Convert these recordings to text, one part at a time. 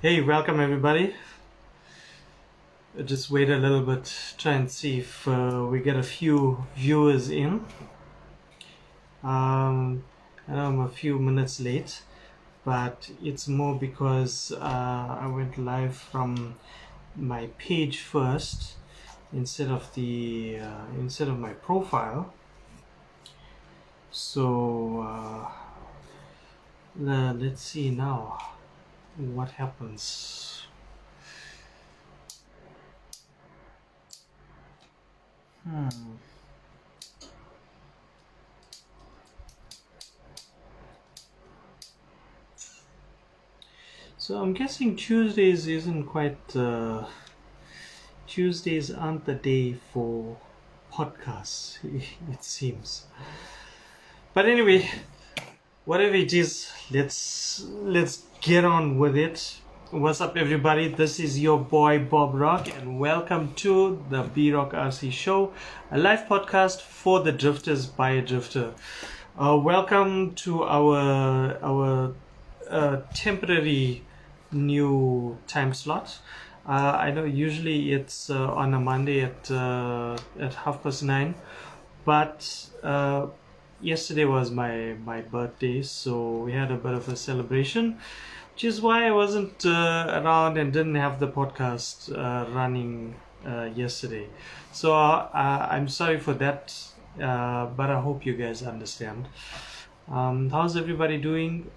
Hey, welcome everybody. Just wait a little bit, try and see if we get a few viewers in. I know I'm a few minutes late, but it's more because I went live from my page first instead of my profile. So let's see now what happens. So I'm guessing Tuesdays isn't quite. Tuesdays aren't the day for podcasts, it seems. But anyway, whatever it is, let's get on with it. What's up, everybody? This is your boy Bob Rock, and welcome to the B Rock RC Show, a live podcast for the drifters by a drifter. Welcome to our temporary new time slot. I know usually it's on a Monday at 9:30, but yesterday was my birthday, so we had a bit of a celebration, which is why I wasn't around and didn't have the podcast running yesterday. So I'm sorry for that, but I hope you guys understand. How's everybody doing?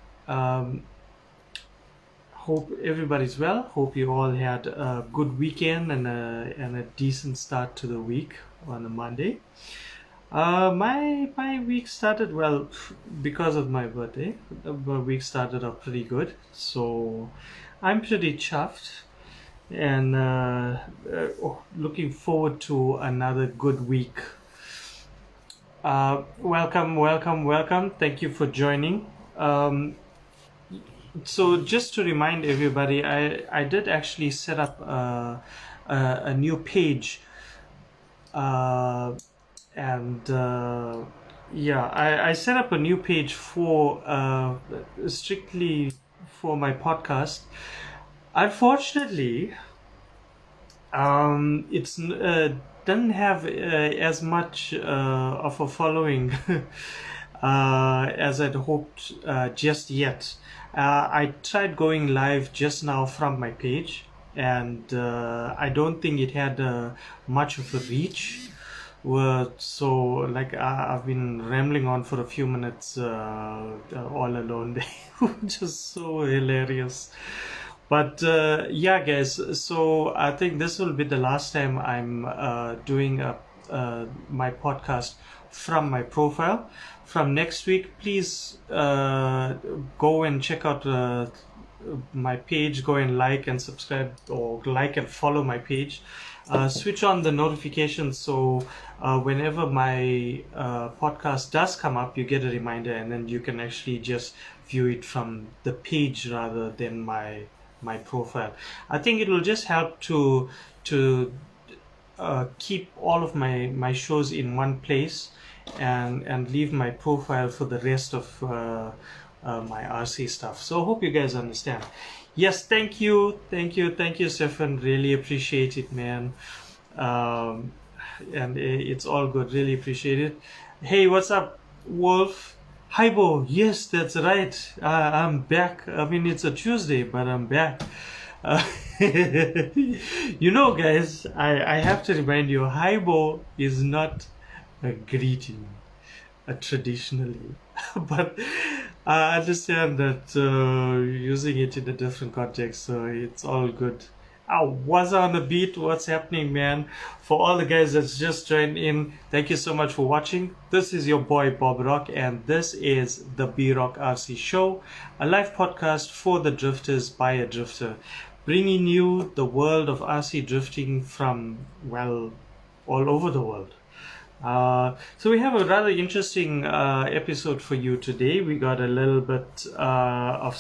Hope everybody's well. Hope you all had a good weekend and a decent start to the week on a Monday. My week started well because of my birthday. The week started off pretty good, so I'm pretty chuffed and looking forward to another good week. Welcome. Thank you for joining. So just to remind everybody, I did actually set up a new page, I set up a new page for strictly for my podcast. Unfortunately, it's doesn't have as much of a following as I'd hoped just yet. I tried going live just now from my page, and I don't think it had much of a reach. So like I've been rambling on for a few minutes all alone there, which is so hilarious. But yeah, guys, so I think this will be the last time I'm doing my podcast from my profile. From next week, please go and check out my page. Go and like and subscribe, or like and follow my page. Switch on the notifications so whenever my podcast does come up, you get a reminder, and then you can actually just view it from the page rather than my profile. I think it will just help to keep all of my shows in one place and leave my profile for the rest of my RC stuff. So I hope you guys understand. Yes, thank you, Stefan. Really appreciate it, man. And it's all good. Really appreciate it. Hey, what's up, Wolf? Hi, Bo. Yes, that's right. I'm back. I mean, it's a Tuesday, but I'm back. You know, guys, I have to remind you, Haibo is not a greeting traditionally, but I understand that using it in a different context, so it's all good. What's on the beat? What's happening, man? For all the guys that's just joined in, thank you so much for watching. This is your boy Bob Rock, and this is the B Rock RC Show, a live podcast for the drifters by a drifter, bringing you the world of RC drifting from, well, all over the world. So we have a rather interesting episode for you today. We got a little bit of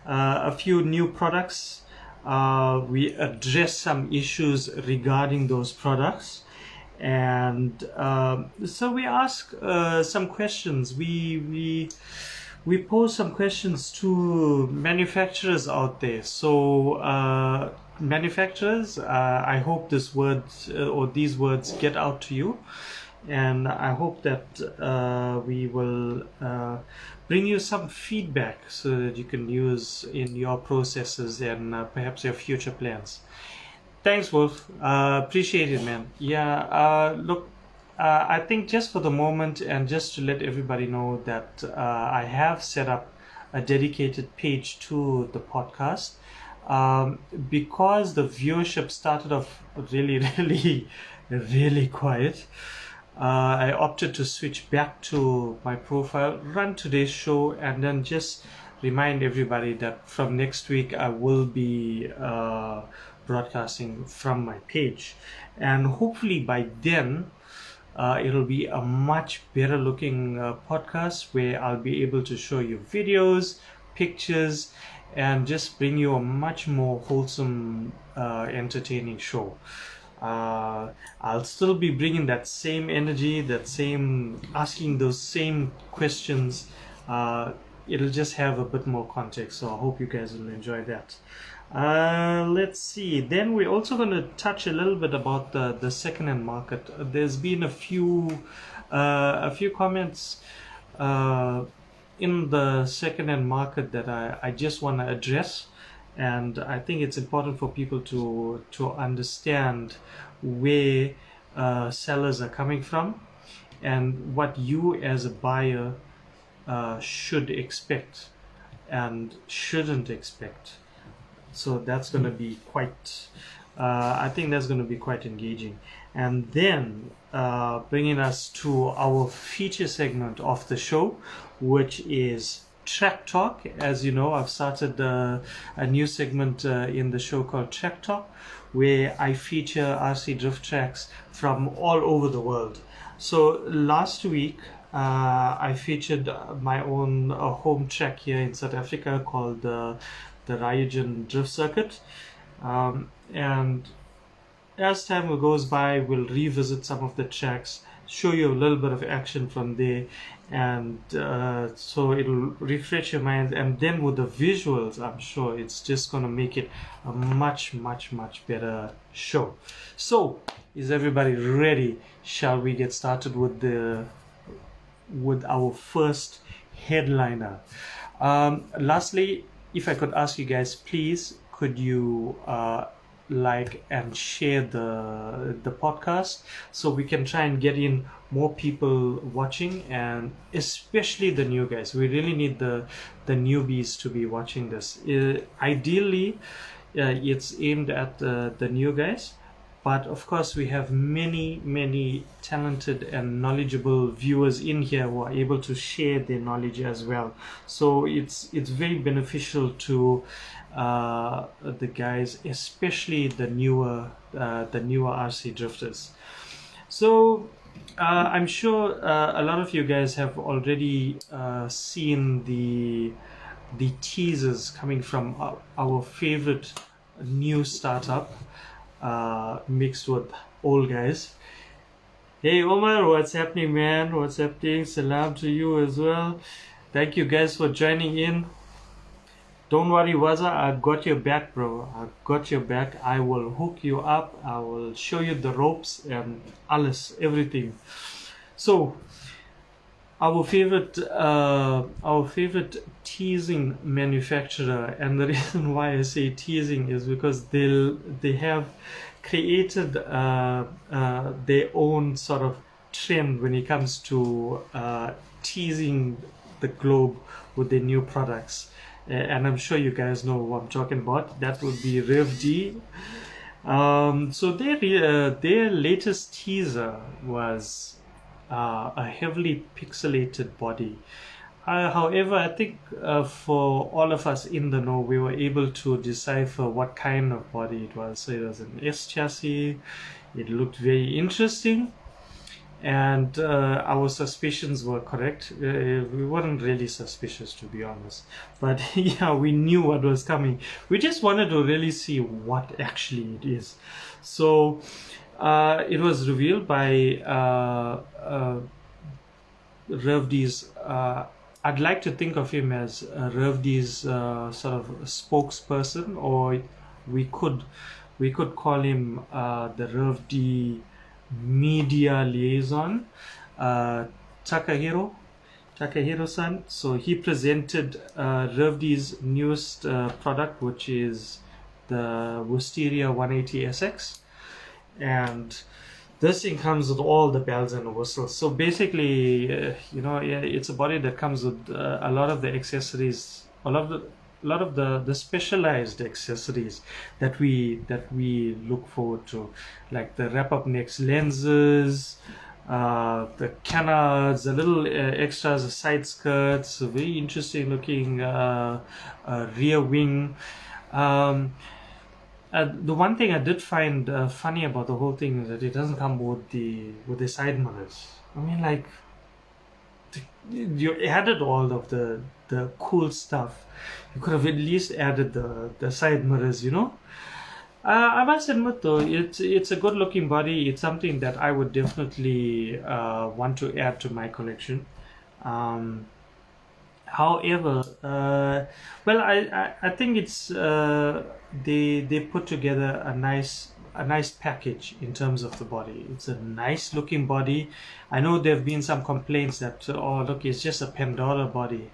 a few new products. We address some issues regarding those products, and so we ask some questions. We we pose some questions to manufacturers out there. So manufacturers, I hope this word or these words get out to you, and I hope that we will bring you some feedback so that you can use in your processes and perhaps your future plans. Thanks, Wolf. Appreciate it, man. Yeah, look, I think just for the moment and just to let everybody know that I have set up a dedicated page to the podcast. Because the viewership started off really, really quiet. I opted to switch back to my profile, run today's show, and then just remind everybody that from next week I will be broadcasting from my page, and hopefully by then it'll be a much better looking podcast where I'll be able to show you videos, pictures, and just bring you a much more wholesome, entertaining show. I'll still be bringing that same energy, that same asking those same questions. It'll just have a bit more context, so I hope you guys will enjoy that. Let's see. Then we're also going to touch a little bit about the second-hand market. There's been a few comments in the second-hand market that I just want to address. And I think it's important for people to understand where sellers are coming from and what you as a buyer should expect and shouldn't expect. So that's going to be quite, I think that's going to be quite engaging. And then bringing us to our feature segment of the show, which is Trektop. As you know, I've started a new segment in the show called Trektop, where I feature RC drift tracks from all over the world. So last week I featured my own home track here in South Africa called the Reve Drift Circuit, and as time goes by we'll revisit some of the tracks, show you a little bit of action from there, and so it'll refresh your mind, and then with the visuals I'm sure it's just going to make it a much better show. So is everybody ready? Shall we get started with our first headliner? Lastly, if I could ask you guys, please could you like and share the podcast so we can try and get in more people watching, and especially the new guys. We really need the newbies to be watching this. Ideally it's aimed at the new guys, but of course we have many talented and knowledgeable viewers in here who are able to share their knowledge as well. So it's very beneficial to the guys, especially the newer RC drifters. So I'm sure a lot of you guys have already seen the teasers coming from our favorite new startup mixed with old guys. Hey Omar, what's happening, man? What's happening? Salam to you as well. Thank you guys for joining in. Don't worry, Waza, I got your back, bro. I got your back. I will hook you up. I will show you the ropes and everything. So, our favorite teasing manufacturer, and the reason why I say teasing is because they have created their own sort of trend when it comes to teasing the globe with their new products. And I'm sure you guys know what I'm talking about. That would be Reve D. So their latest teaser was a heavily pixelated body. However, I think for all of us in the know, we were able to decipher what kind of body it was. So it was an S chassis. It looked very interesting, and our suspicions were correct. We weren't really suspicious, to be honest, but yeah, we knew what was coming. We just wanted to really see what actually it is. So it was revealed by Reve D's I'd like to think of him as Reve D's sort of spokesperson, or we could call him the Reve D media liaison, Takahiro-san. So he presented Reve D's newest product, which is the Wisteria 180SX, and this thing comes with all the bells and whistles. So basically, it's a body that comes with a lot of the accessories, a lot of the specialized accessories that we look forward to, like the wrap-up necks, lenses, the canards, the little extras, the side skirts, a very interesting looking rear wing. The one thing I did find funny about the whole thing is that it doesn't come with the side mirrors. I mean, like, you added all of the cool stuff. You could have at least added the side mirrors, I must admit though, it's a good looking body. It's something that I would definitely want to add to my collection. However, well, I think it's they put together a nice package in terms of the body. It's a nice looking body. I know there have been some complaints that, oh look, it's just a Pandora body.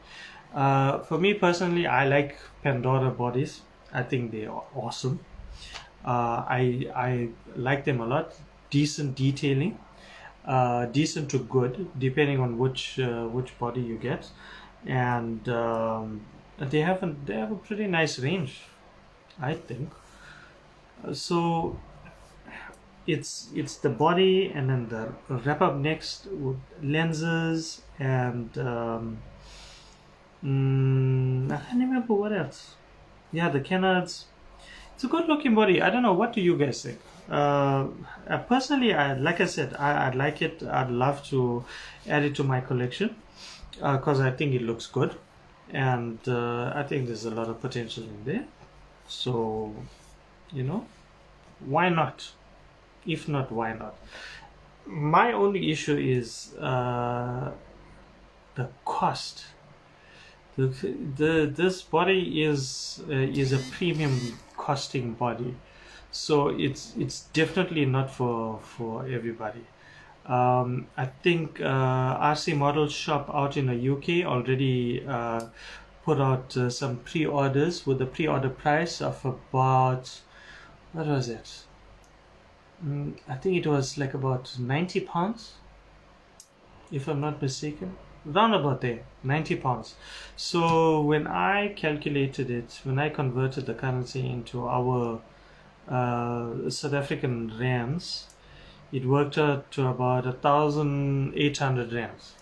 For me personally, I like Pandora bodies. I think they are awesome. I like them a lot. Decent detailing, decent to good, depending on which body you get, and they have a pretty nice range, I think. So it's the body, and then the wrap up next with lenses, and I can't remember what else. Yeah, the canards. It's a good looking body. I don't know, what do you guys think? Personally, like I said, I'd like it. I'd love to add it to my collection because I think it looks good, and I think there's a lot of potential in there. So, why not? If not, why not? My only issue is the cost. This body is a premium costing body, so it's definitely not for everybody. I think RC Model Shop out in the UK already put out some pre-orders with the pre-order price of about, what was it? I think it was like about £90, if I'm not mistaken. Round about there, £90. So when I calculated it, when I converted the currency into our South African rands, it worked out to about 1,800 rands.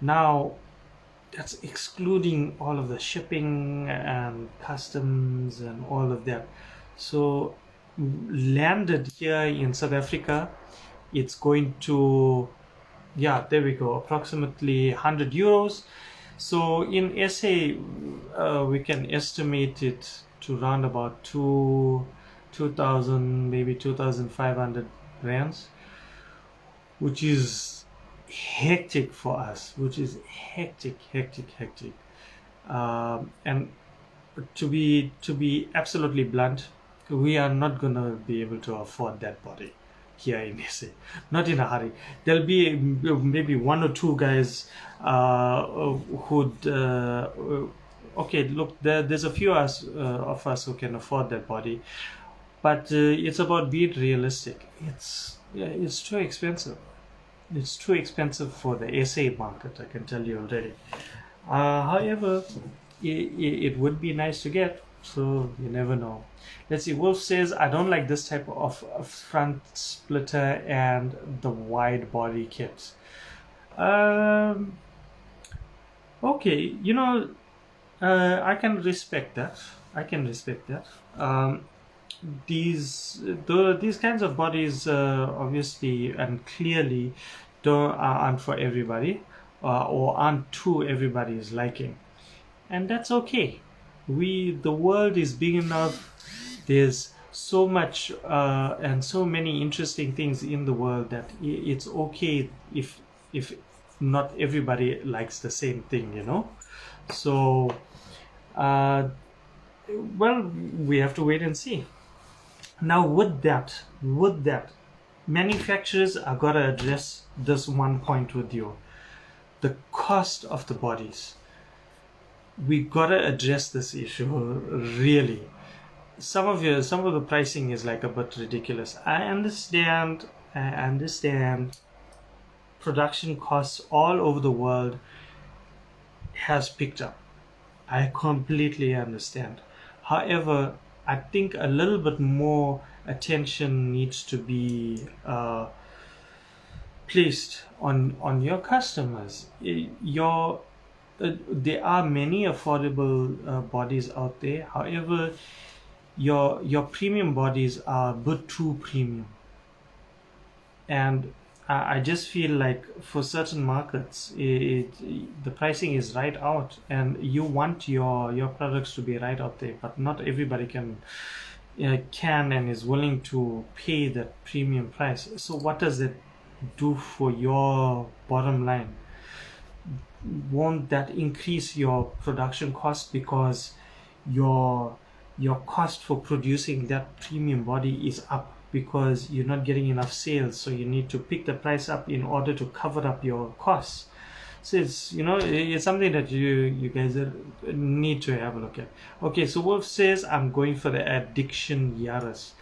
Now that's excluding all of the shipping and customs and all of that. So landed here in South Africa, it's going to, yeah, there we go, approximately €100. So in SA, we can estimate it to round about 2,000, maybe 2,500 rands, which is hectic for us, which is hectic. And to be absolutely blunt, we are not gonna be able to afford that body here in SA, not in a hurry. There'll be maybe one or two guys who'd okay, look, there's a few of us who can afford that body, but it's about being realistic. It's too expensive. It's too expensive for the SA market, I can tell you already. However, it would be nice to get, so you never know. Let's see, Wolf says, I don't like this type of front splitter and the wide body kit. Okay, I can respect that. These kinds of bodies obviously and clearly aren't for everybody, or aren't to everybody's liking, and that's okay. The world is big enough. There's so much and so many interesting things in the world that it's okay if not everybody likes the same thing, you know. So well, we have to wait and see. Now with that, manufacturers are gotta address this one point with you: the cost of the bodies. We gotta address this issue, really. Some of the pricing is like a bit ridiculous. I understand production costs all over the world has picked up. I completely understand. However, I think a little bit more attention needs to be placed on your customers. There are many affordable bodies out there. However, your premium bodies are a bit too premium, and I just feel like for certain markets, the pricing is right out, and you want your products to be right out there, but not everybody can and is willing to pay that premium price. So what does it do for your bottom line? Won't that increase your production cost, because your cost for producing that premium body is up because you're not getting enough sales, so you need to pick the price up in order to cover up your costs. So it's, you know, it's something that you guys need to have a look at. Okay, so Wolf says, I'm going for the Addiction Yaris.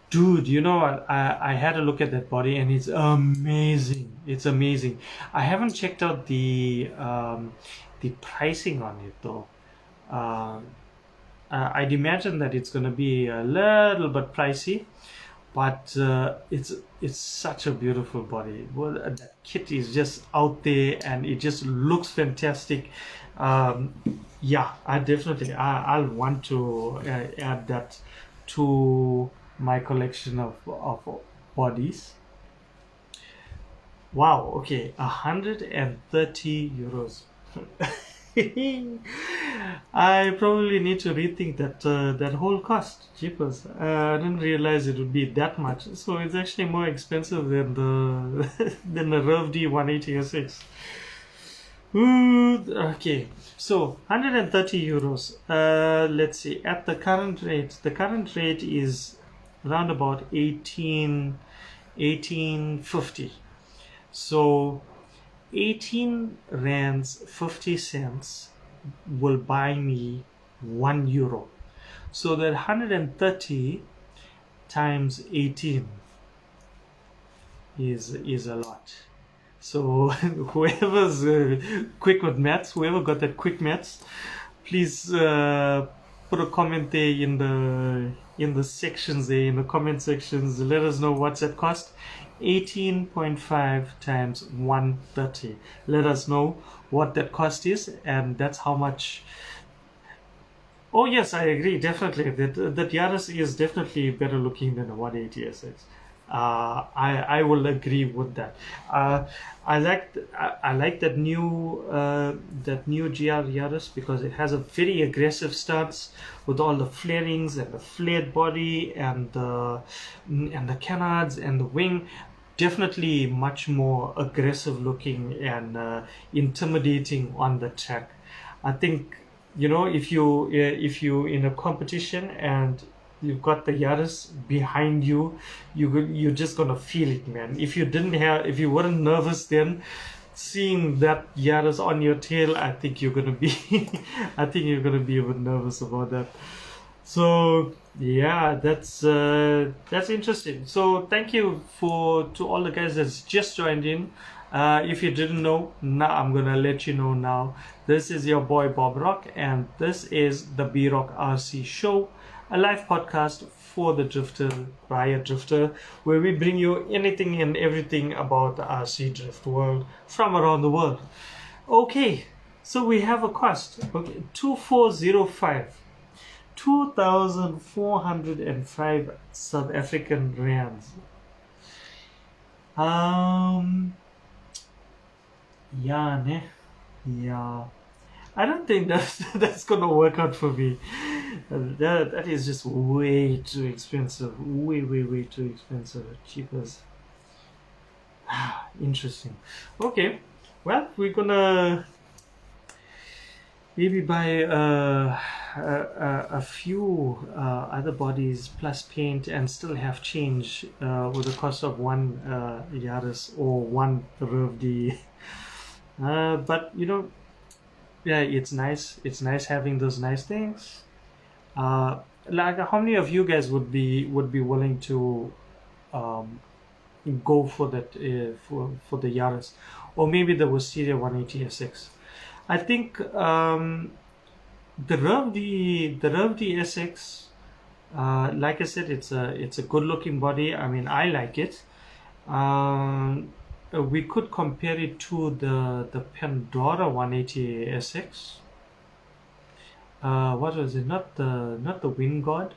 Dude, you know what? I had a look at that body and it's amazing. It's amazing. I haven't checked out the pricing on it though. I'd imagine that it's gonna be a little bit pricey, but it's such a beautiful body. Well, that kit is just out there and it just looks fantastic. Yeah, I'll want to add that to my collection of bodies. Wow, okay, 130 euros. I probably need to rethink that whole cost. Jeepers, I didn't realize it would be that much. So it's actually more expensive than the than the Reve D 18006. Ooh, okay, so 130 euros. Let's see, at the current rate is around about 1850. So 18 rands 50 cents will buy me €1. So that 130 times 18 is a lot. So whoever's quick with maths, whoever got that quick maths, please put a comment there in the sections there, in the comment sections. Let us know what's that cost. 18.5 times 130. Let us know what that cost is, and that's how much. Oh yes, I agree, definitely that Yaris is definitely better looking than a 180SX. I will agree with that. I like that new GR Yaris because it has a very aggressive stance with all the flarings and the flared body and the canards and the wing. Definitely much more aggressive looking and intimidating on the track. I think, you know, if you in a competition and you've got the Yaris behind you, you're just gonna feel it, man. If you weren't nervous then, seeing that Yaris on your tail, I think you're gonna be a bit nervous about that. So yeah, that's interesting. So thank you to all the guys that's just joined in. If you didn't know, now I'm gonna let you know now. This is your boy Bob Rock, and this is the B Rock RC Show, a live podcast for the drifter, by a drifter, where we bring you anything and everything about the RC drift world from around the world. Okay, so we have a cost. Okay, 2405. 2,405 South African rands. Yeah. I don't think that's gonna work out for me. That is just way too expensive. Way too expensive. Cheapers. Interesting. Okay. Well, we're gonna maybe buy a few other bodies plus paint and still have change with the cost of one Yaris or one Reve D. But yeah, it's nice. It's nice having those nice things. Like, how many of you guys would be willing to um, go for that for the Yaris, or maybe the Wisteria 180 SX? I think the Reve D SX, like I said, it's a good looking body. I mean, I like it. We could compare it to the Pandora 180 SX. What was it? Not the Wind God,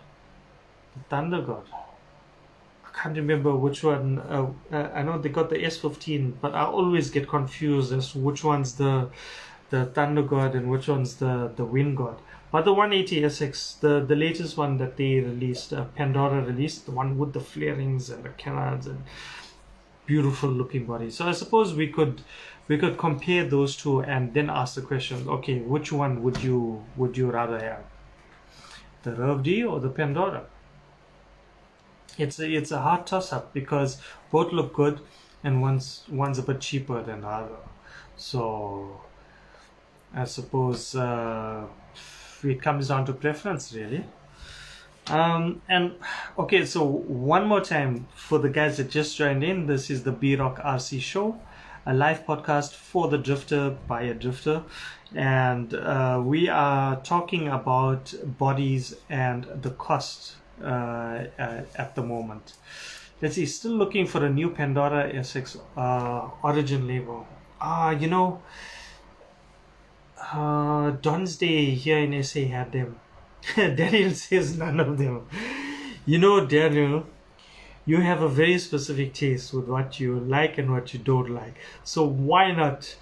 the Thunder God. I can't remember which one. I know they got the S15, but I always get confused as to which one's the Thunder God and which one's the Wind God. But the 180 SX, the latest one that they released, Pandora released, the one with the flarings and the canards and beautiful looking body. So I suppose we could compare those two and then ask the question, okay, which one would you rather have, the Reve D or the Pandora? It's a hard toss up because both look good and one's a bit cheaper than the other. So I suppose it comes down to preference, really. And okay, so one more time for the guys that just joined in, this is the B-Rock RC Show, a live podcast for the drifter by a drifter, and we are talking about bodies and the cost at the moment. Let's see, still looking for a new Pandora SX origin label. Don's Day here in SA had them. Daniel says none of them. Daniel, you have a very specific taste with what you like and what you don't like. So why not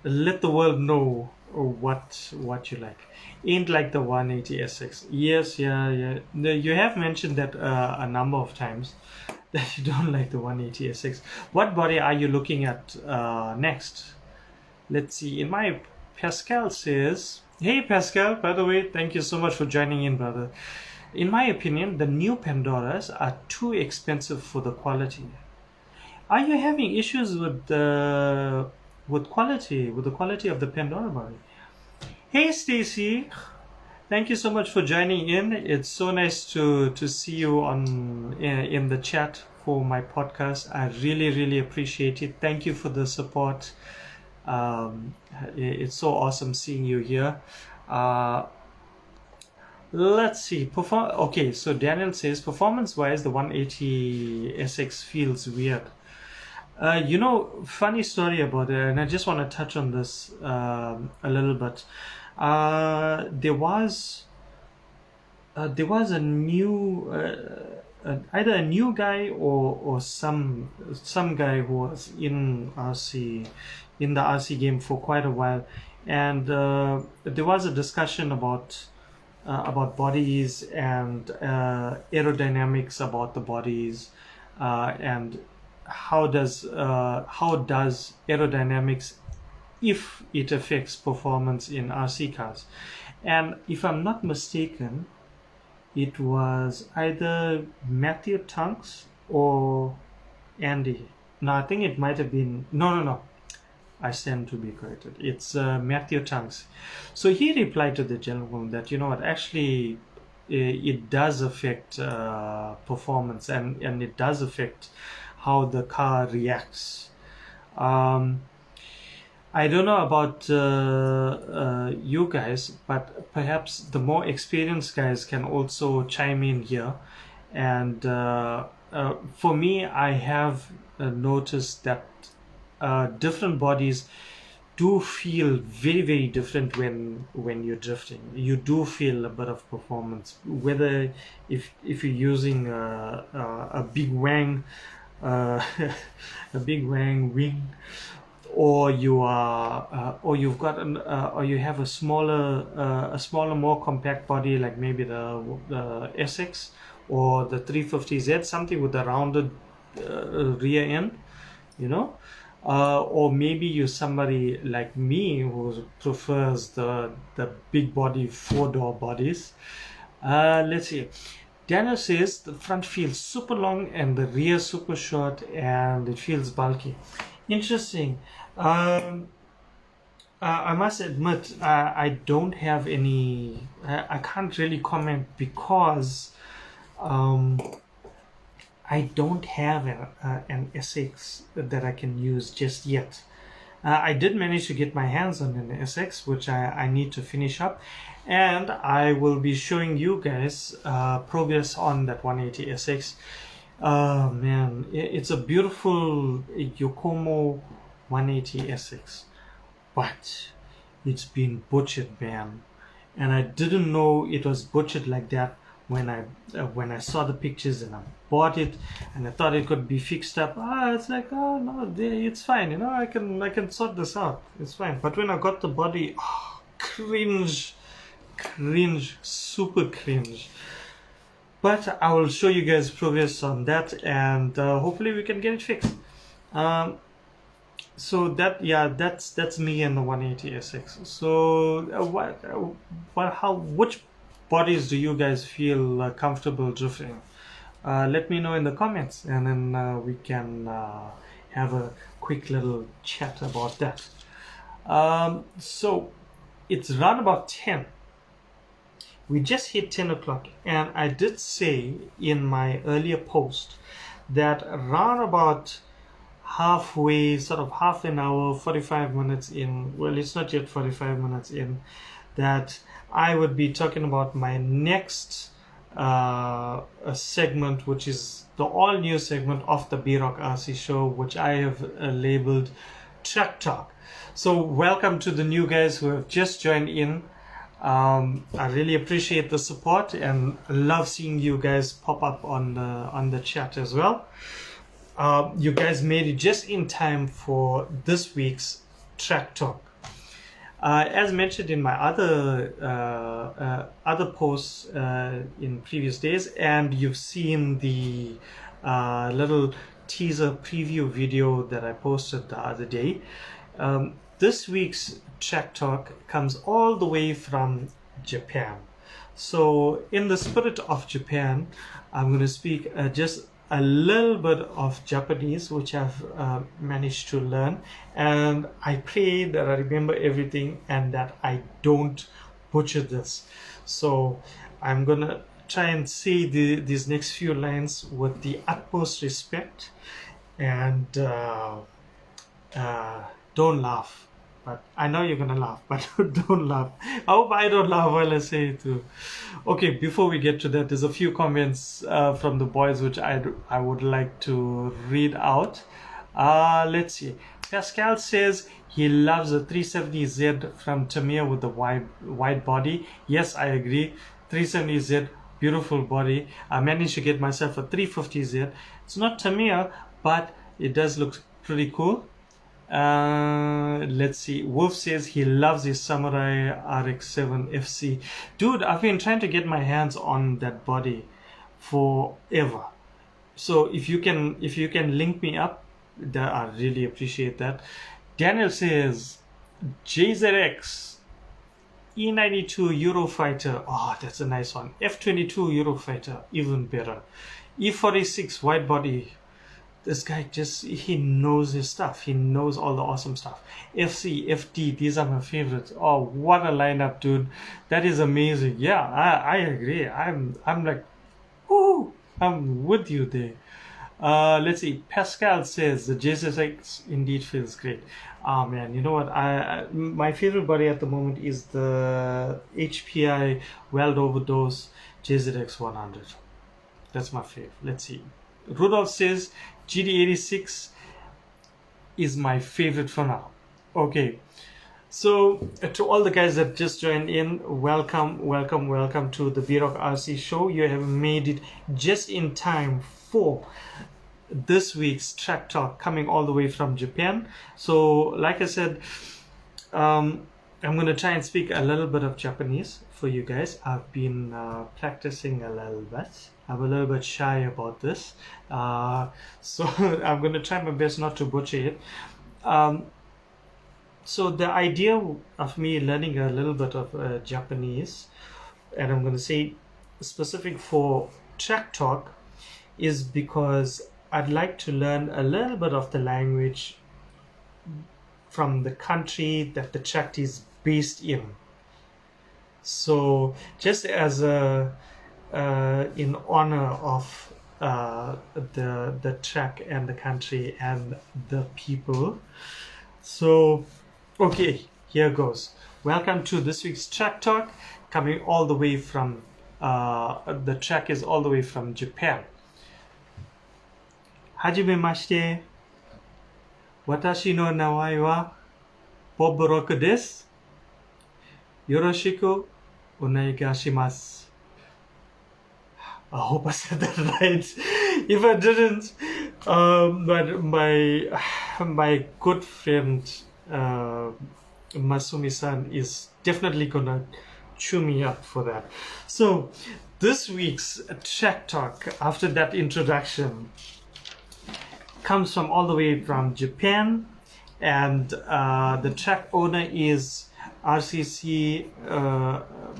let the world know what you like? Ain't like the 180 SX. Yes, yeah. No, you have mentioned that a number of times that you don't like the 180 SX. What body are you looking at next? Let's see. Pascal says, hey Pascal, by the way, thank you so much for joining in, brother. In my opinion, the new Pandoras are too expensive for the quality. Are you having issues with the quality of the Pandora body? Hey Stacy, thank you so much for joining in. It's so nice to see you in the chat for my podcast. I really appreciate it. Thank you for the support. It's so awesome seeing you here. Let's see. Okay, so Daniel says, performance-wise, the 180 SX feels weird. Funny story about it, and I just want to touch on this a little bit. There was a new either a new guy or some guy who was in the RC game for quite a while, and there was a discussion about bodies and aerodynamics about the bodies, and how does aerodynamics, if it affects performance in RC cars. And if I'm not mistaken, it was either Matthew Tunks or Andy. No, I think it might have been no. I stand to be corrected. It's Matthew Tunks. So he replied to the gentleman that, actually it does affect performance, and it does affect how the car reacts. I don't know about you guys, but perhaps the more experienced guys can also chime in here. And for me, I have noticed that different bodies do feel very, very different when you're drifting. You do feel a bit of performance, whether if you're using a big wang, a big wang wing, or you are, or you've got or you have a smaller, more compact body, like maybe the SX or the 350Z, something with a rounded rear end, or maybe you're somebody like me who prefers the big body 4-door bodies. Let's see. Daniel says the front feels super long and the rear super short and it feels bulky. Interesting. I must admit, I don't have any. I can't really comment because I don't have an SX that I can use just yet. I did manage to get my hands on an SX, which I need to finish up, and I will be showing you guys progress on that 180 SX. Man, it's a beautiful Yokomo 180 SX, but it's been butchered, man, and I didn't know it was butchered like that when I saw the pictures and I bought it and I thought it could be fixed up. It's like, oh no, it's fine, you know, I can sort this out, it's fine. But when I got the body, cringe, super cringe. But I will show you guys progress on that, and hopefully we can get it fixed. So that's me and the 180 SX. So which bodies do you guys feel comfortable drifting? Let me know in the comments, and then we can have a quick little chat about that. So it's around about 10. We just hit 10 o'clock, and I did say in my earlier post that around about halfway, sort of half an hour, 45 minutes in, well, it's not yet 45 minutes in, that I would be talking about my next segment, which is the all new segment of the B-Rock RC show, which I have labeled Trektop. So welcome to the new guys who have just joined in. I really appreciate the support and love seeing you guys pop up on the chat as well. You guys made it just in time for this week's Trektop. As mentioned in my other posts in previous days, and you've seen the little teaser preview video that I posted the other day, this week's Trektop comes all the way from Japan. So in the spirit of Japan, I'm going to speak just a little bit of Japanese, which I've managed to learn, and I pray that I remember everything and that I don't butcher this. So I'm gonna try and say these next few lines with the utmost respect, and don't laugh. But I know you're gonna laugh, but don't laugh. I hope I don't laugh while I say it too. Okay, before we get to that, there's a few comments from the boys which I would like to read out. Let's see. Pascal says he loves a 370Z from Tamiya with the wide body. Yes, I agree. 370Z, beautiful body. I managed to get myself a 350Z. It's not Tamiya, but it does look pretty cool. Let's see. Wolf says he loves his Samurai RX-7 FC. Dude, I've been trying to get my hands on that body forever. So if you can link me up, that I really appreciate that. Daniel says JZX E92 Eurofighter. Oh, that's a nice one. F22 Eurofighter, even better. E46 wide body. This guy he knows his stuff. He knows all the awesome stuff. FC, FD, these are my favorites. Oh, what a lineup, dude. That is amazing. Yeah, I agree. I'm like, whoo, I'm with you there. Let's see. Pascal says the JZX indeed feels great. Oh man, you know what? My favorite body at the moment is the HPI Weld Overdose JZX 100. That's my favorite. Let's see. Rudolph says GD86 is my favorite for now. Okay, so to all the guys that just joined in, welcome to the B-Rock RC show. You have made it just in time for this week's Trektop coming all the way from Japan. So like I said, I'm going to try and speak a little bit of Japanese for you guys. I've been practicing a little bit. I'm a little bit shy about this. So I'm going to try my best not to butcher it. So the idea of me learning a little bit of Japanese, and I'm going to say specific for Trektop, is because I'd like to learn a little bit of the language from the country that the tract is based in. So just as a in honor of the track and the country and the people. So okay, here goes. Welcome to this week's Track Talk, coming all the way from the track is all the way from Japan. Hajimemashite. Watashi no nawae wa Bob Rock desu. Yoroshiku onegaishimasu. I hope I said that right. If I didn't, but my good friend Masumi San is definitely gonna chew me up for that. So this week's Track Talk, after that introduction, comes from all the way from Japan, and the track owner is RCC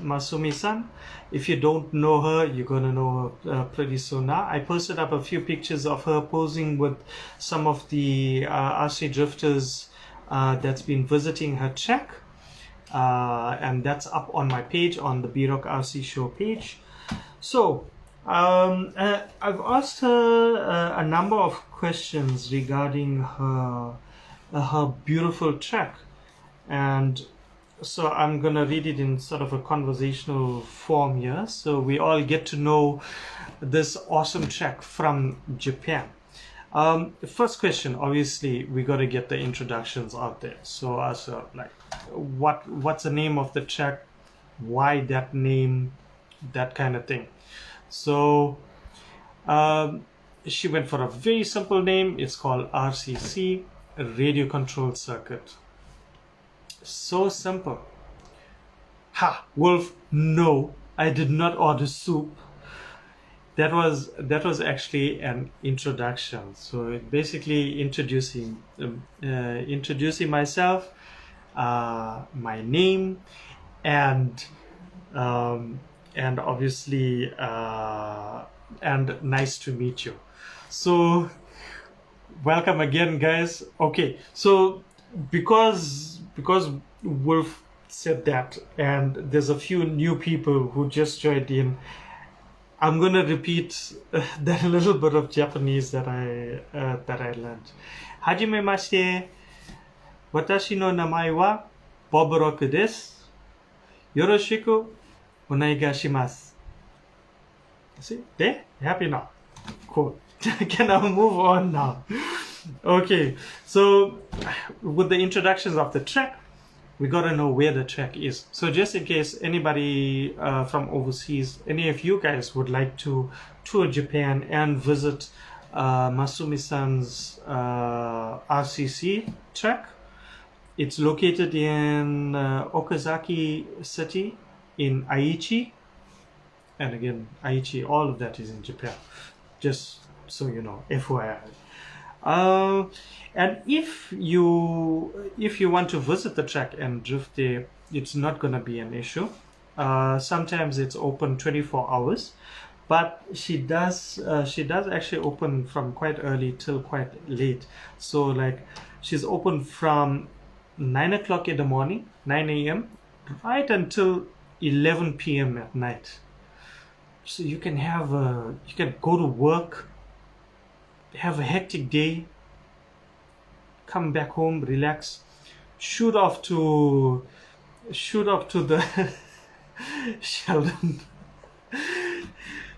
Masumi San. If you don't know her, you're gonna know her pretty soon now. I posted up a few pictures of her posing with some of the RC drifters that's been visiting her track, and that's up on my page, on the B-Rock RC Show page. So I've asked her a number of questions regarding her beautiful track, and so I'm gonna read it in sort of a conversational form here, so we all get to know this awesome track from Japan. The first question, obviously, we got to get the introductions out there. So like, what's the name of the track? Why that name? That kind of thing. So she went for a very simple name. It's called RCC, Radio Control Circuit. So simple. Ha, Wolf, no, I did not order soup. That was actually an introduction. So basically introducing myself, my name, and obviously and nice to meet you. So welcome again, guys. Okay, so because Wolf said that, and there's a few new people who just joined in, I'm gonna repeat that little bit of Japanese that I learned. Hajimemashite. Watashi no namae wa Bob Rock desu. Yoroshiku onegaishimasu. See? There? Happy now? Cool. Can I move on now? Okay, so with the introductions of the track, we gotta know where the track is. So just in case anybody from overseas, any of you guys would like to tour Japan and visit Masumi San's RCC track, it's located in Okazaki city in Aichi. And again, Aichi, all of that is in Japan. Just so you know, FYI. And if you want to visit the track and drift there, it's not going to be an issue. Sometimes it's open 24 hours, but she does actually open from quite early till quite late. So like she's open from 9 o'clock in the morning, 9 a.m. right until 11 p.m. at night. So you can go to work, have a hectic day, come back home, relax, shoot off to the Sheldon,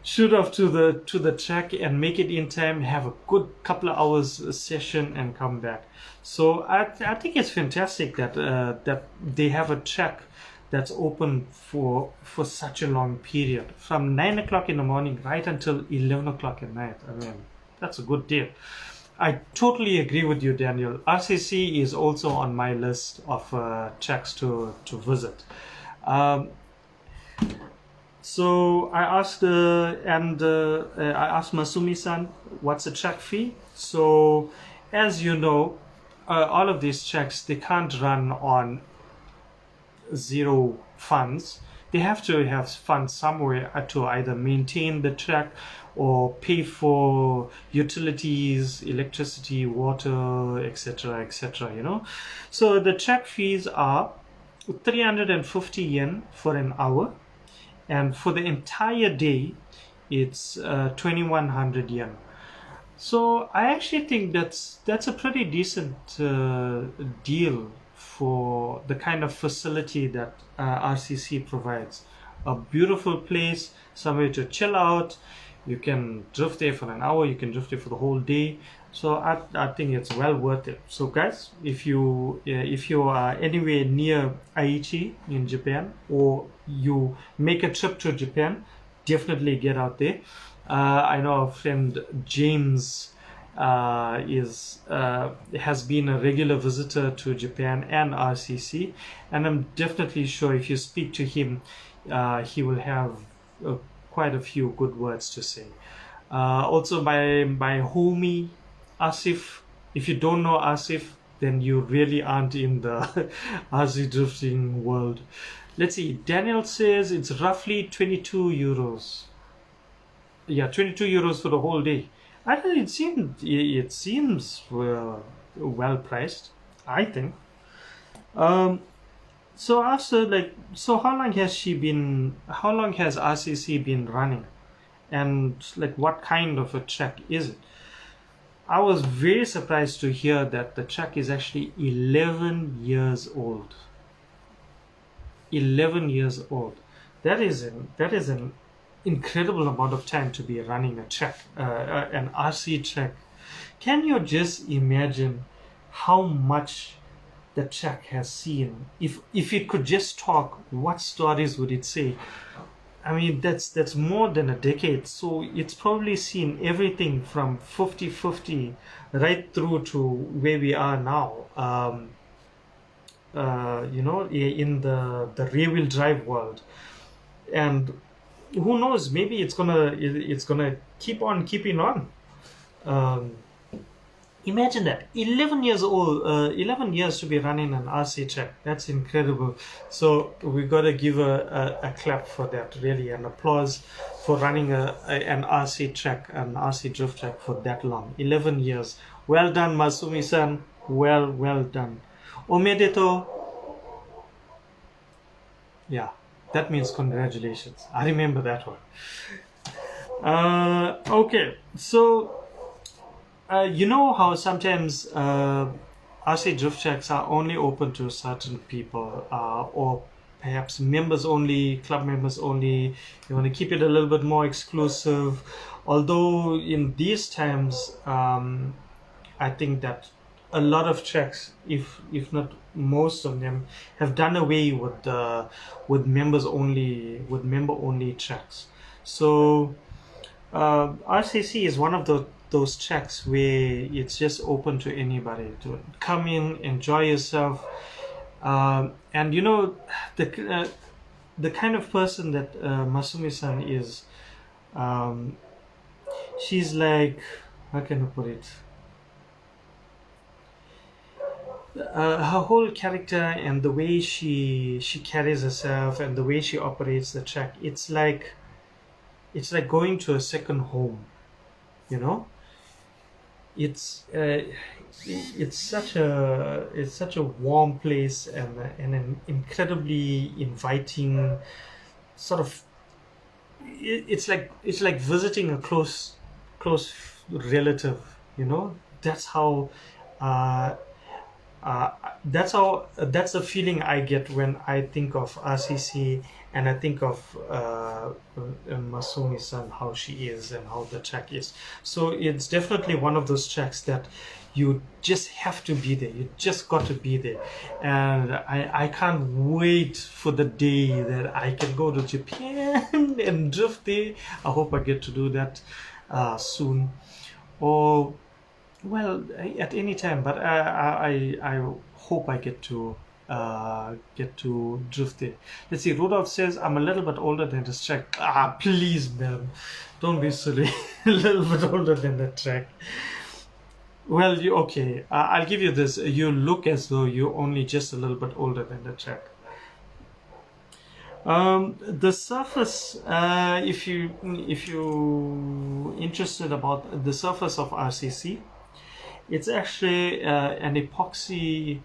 shoot off to the track and make it in time, have a good couple of hours session and come back. So I think it's fantastic that that they have a track that's open for such a long period, from 9 o'clock in the morning right until 11 o'clock at night. I mean, that's a good deal. I totally agree with you, Daniel. RCC is also on my list of tracks to visit. So I asked Masumi-san, what's the track fee? So as you know, all of these tracks, they can't run on zero funds. They have to have funds somewhere to either maintain the track or pay for utilities, electricity, water, etc., etc. So the track fees are 350 yen for an hour, and for the entire day it's 2100 yen. So I actually think that's a pretty decent deal for the kind of facility that RCC provides. A beautiful place, somewhere to chill out. You can drift there for an hour, you can drift there for the whole day. So I think it's well worth it. So guys, if you are anywhere near Aichi in Japan, or you make a trip to Japan, definitely get out there. I know our friend James has been a regular visitor to Japan and RCC, and I'm definitely sure if you speak to him, he will have quite a few good words to say. Also, my homie Asif. If you don't know Asif, then you really aren't in the RC drifting world. Let's see. Daniel says it's roughly 22 euros. Yeah, 22 euros for the whole day. I think it seems well priced, I think. So after how long has RCC been running, and what kind of a track is it? I was very surprised to hear that the track is actually 11 years old. 11 years old. That is an incredible amount of time to be running a track, an RC track. Can you just imagine how much the track has seen? If it could just talk, what stories would it say? I mean, that's more than a decade. So it's probably seen everything from 50-50 right through to where we are now. In the rear-wheel drive world, and who knows? Maybe it's gonna keep on keeping on. Imagine that, 11 years old, 11 years to be running an RC track. That's incredible. So we gotta give a clap for that, really, an applause for running an RC track, an RC drift track for that long. 11 years. Well done, Masumi San. Well done. Omedeto. Yeah, that means congratulations. I remember that one. Okay, so you know how sometimes RC drift tracks are only open to certain people, or perhaps members only, club members only. You want to keep it a little bit more exclusive. Although in these times, I think that a lot of tracks, if not most of them, have done away with member only tracks. So RCC is one of those tracks where it's just open to anybody to come in, enjoy yourself, and the kind of person that Masumi San is. She's like, how can I put it? Her whole character and the way she carries herself and the way she operates the track, it's like going to a second home, it's such a warm place and an incredibly inviting sort of. It's like visiting a close relative. That's how. That's the feeling I get when I think of RCC and I think of Masumi San, how she is and how the track is. So it's definitely one of those tracks that you just have to be there. You just got to be there. And I can't wait for the day that I can go to Japan and drift there. I hope I get to do that soon. Or well, at any time, but I hope I get to drift there. Let's see. Rudolph says I'm a little bit older than this track. Please, man, don't be silly. A little bit older than that track. Well, okay. I'll give you this. You look as though you're only just a little bit older than the track. The surface, if you interested about the surface of RCC, it's actually an epoxy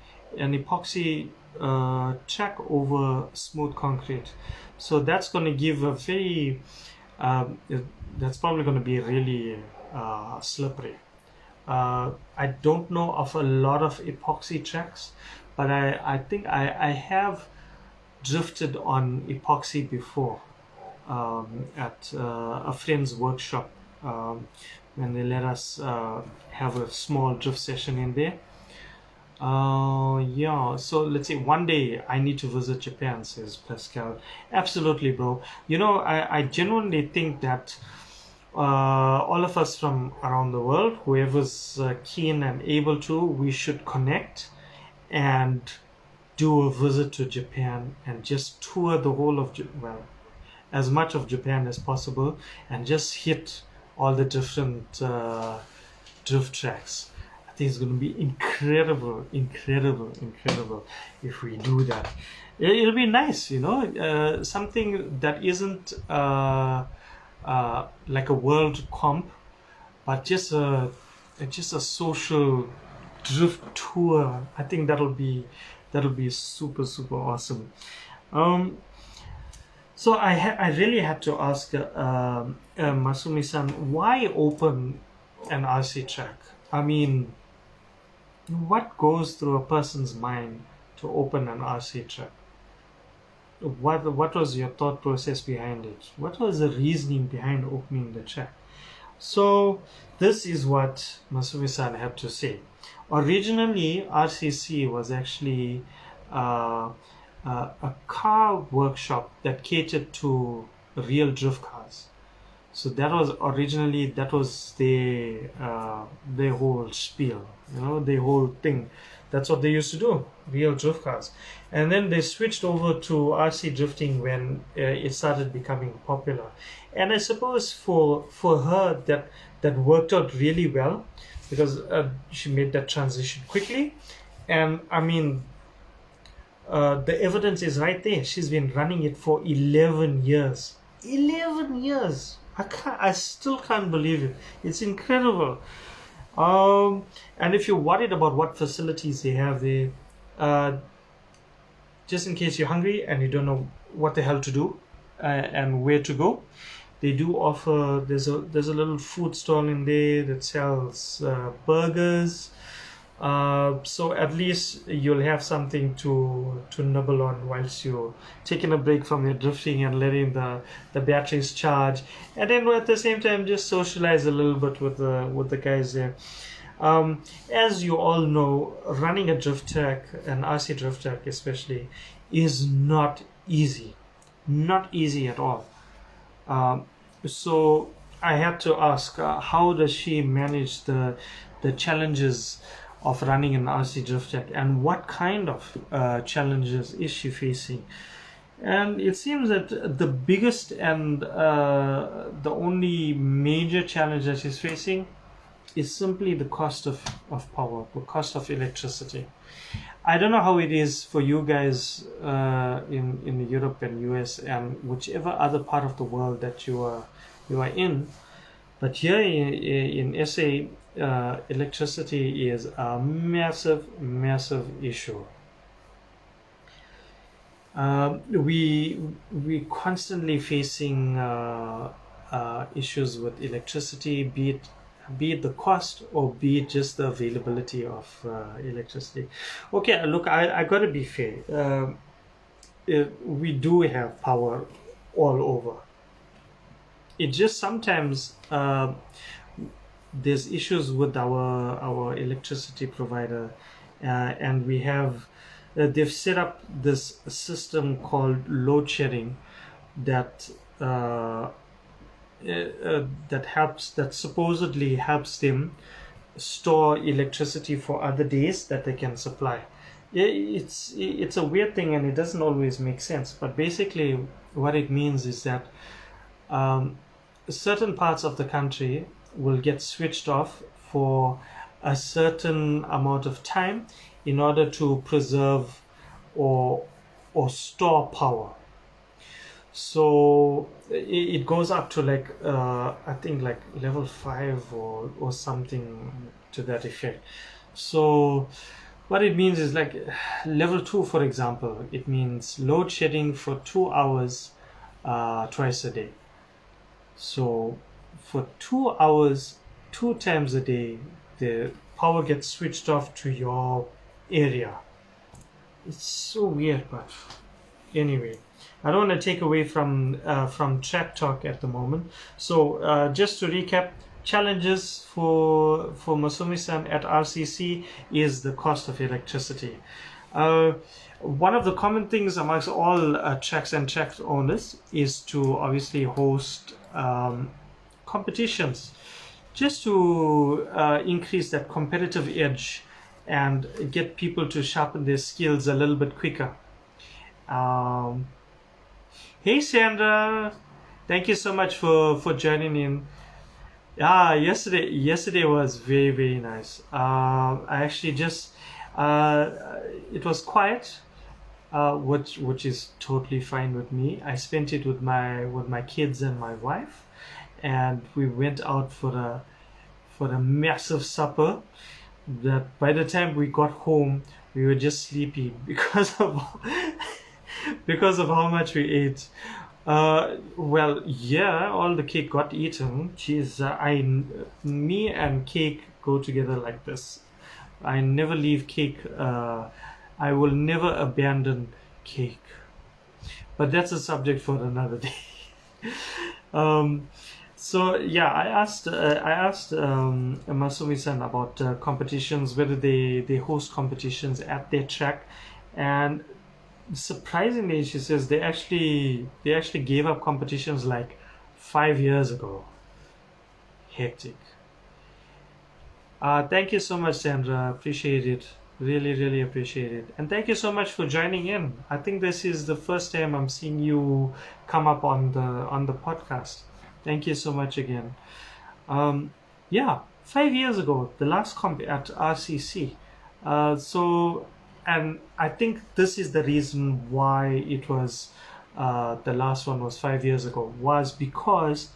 track over smooth concrete. So that's going to give a very that's probably going to be really slippery. I don't know of a lot of epoxy tracks, but I think I have drifted on epoxy before at a friend's workshop when they let us have a small drift session in there. Yeah, so let's say one day I need to visit Japan, says Pascal. Absolutely, bro. I genuinely think that all of us from around the world, whoever's keen and able to, we should connect and do a visit to Japan and just tour the whole of as much of Japan as possible and just hit all the different drift tracks. I think it's going to be incredible if we do that. It'll be nice, something that isn't like a world comp, but just a social drift tour. I think that'll be super awesome. So I really had to ask Masumi San, why open an RC track? I mean, what goes through a person's mind to open an RC track? What was your thought process behind it? What was the reasoning behind opening the track? So this is what Masumi San had to say. Originally, RCC was actually a car workshop that catered to real drift cars. So that was their whole spiel, their whole thing. That's what they used to do, real drift cars. And then they switched over to RC drifting when it started becoming popular. And I suppose for her that worked out really well, because she made that transition quickly. And I mean, the evidence is right there. She's been running it for 11 years. 11 years. I still can't believe it. It's incredible. And if you're worried about what facilities they have there, just in case you're hungry and you don't know what the hell to do and where to go, they do offer. There's a little food stall in there that sells burgers. So at least you'll have something to nibble on whilst you're taking a break from your drifting and letting the batteries charge, and then at the same time just socialize a little bit with the guys there. As you all know, running a drift track, an RC drift track especially, is not easy at all. So I had to ask, how does she manage the challenges of running an RC drift track, and what kind of challenges is she facing? And it seems that the biggest and the only major challenge that she's facing is simply the cost of power, the cost of electricity. I don't know how it is for you guys in Europe and US and whichever other part of the world that you are in, but here in SA, electricity is a massive issue. We constantly facing issues with electricity, be it the cost or be it just the availability of electricity. Okay, look, I gotta be fair. We do have power all over. It just sometimes there's issues with our electricity provider, and we have they've set up this system called load shedding that supposedly helps them store electricity for other days that they can supply. It's a weird thing and it doesn't always make sense, but basically what it means is that certain parts of the country will get switched off for a certain amount of time in order to preserve or store power. So it goes up to like I think like level 5 or something to that effect. So what it means is like level 2, for example, it means load shedding for 2 hours twice a day. So for 2 hours, 2 times a day, the power gets switched off to your area. It's so weird, but anyway, I don't want to take away from Trektop at the moment. So just to recap, challenges for Masumi San at RCC is the cost of electricity. One of the common things amongst all tracks and track owners is to obviously host competitions, just to increase that competitive edge and get people to sharpen their skills a little bit quicker. Hey Sandra, thank you so much for joining in. Yesterday was very, very nice. I actually just it was quiet, which is totally fine with me. I spent it with my kids and my wife, and we went out for a massive supper. That by the time we got home, we were just sleepy because of how much we ate. Well, yeah, all the cake got eaten. Jeez, me and cake go together like this. I never leave cake. I will never abandon cake. But that's a subject for another day. So yeah, I asked Masumi San about competitions, whether they host competitions at their track, and surprisingly, she says they actually gave up competitions like 5 years ago. Hectic. Thank you so much, Sandra. Appreciate it. Really, really appreciate it. And thank you so much for joining in. I think this is the first time I'm seeing you come up on the podcast. Thank you so much again. Yeah, 5 years ago, the last comp at RCC. And I think this is the reason why it was the last one was 5 years ago, was because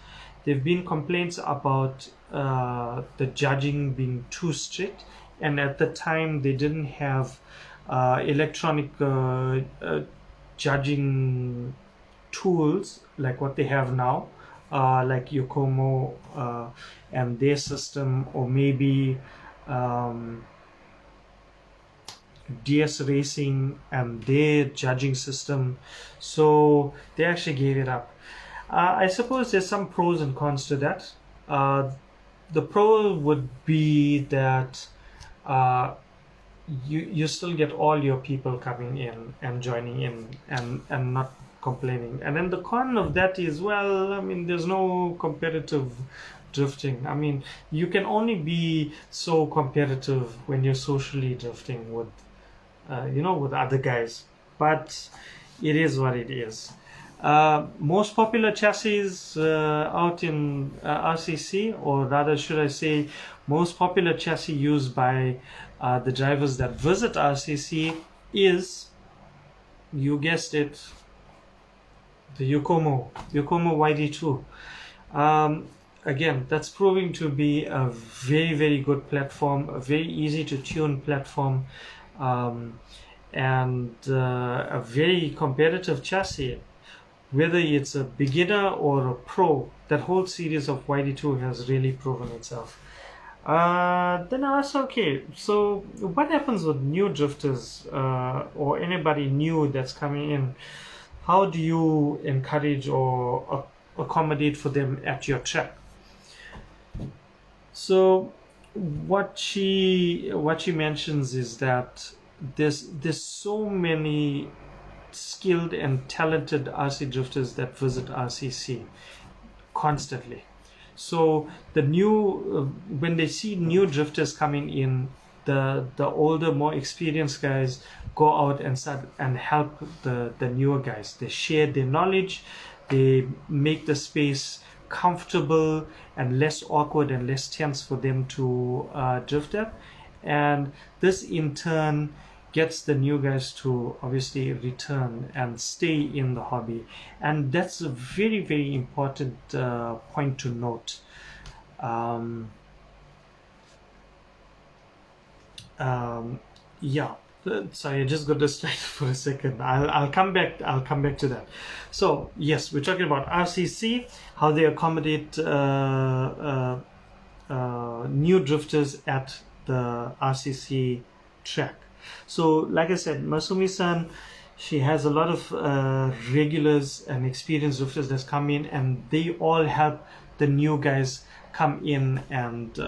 there've been complaints about the judging being too strict, and at the time they didn't have electronic judging tools like what they have now, like Yokomo and their system, or maybe DS Racing and their judging system. So they actually gave it up. I suppose there's some pros and cons to that. The pro would be that you still get all your people coming in and joining in and not complaining. And then the con of that is, well, I mean, there's no competitive drifting. I mean, you can only be so competitive when you're socially drifting with with other guys, but it is what it is. Most popular chassis out in RCC, or rather should I say most popular chassis used by the drivers that visit RCC is, you guessed it, the Yokomo Yd2. Again, that's proving to be a very, very good platform, a very easy to tune platform, and a very competitive chassis. Whether it's a beginner or a pro, that whole series of Yd2 has really proven itself. Then I asked, okay, so what happens with new drifters or anybody new that's coming in? How do you encourage or accommodate for them at your track? So what she mentions is that there's so many skilled and talented RC drifters that visit RCC constantly. So the new when they see new drifters coming in, the older, more experienced guys go out and start and help the newer guys. They share their knowledge, they make the space comfortable and less awkward and less tense for them to drift at. And this in turn gets the new guys to obviously return and stay in the hobby. And that's a very, very important point to note. Yeah, sorry, I just got distracted for a second. I'll come back to that. So yes, we're talking about RCC, how they accommodate new drifters at the RCC track. So like I said, Masumi San, she has a lot of regulars and experienced drifters that's come in, and they all help the new guys come in and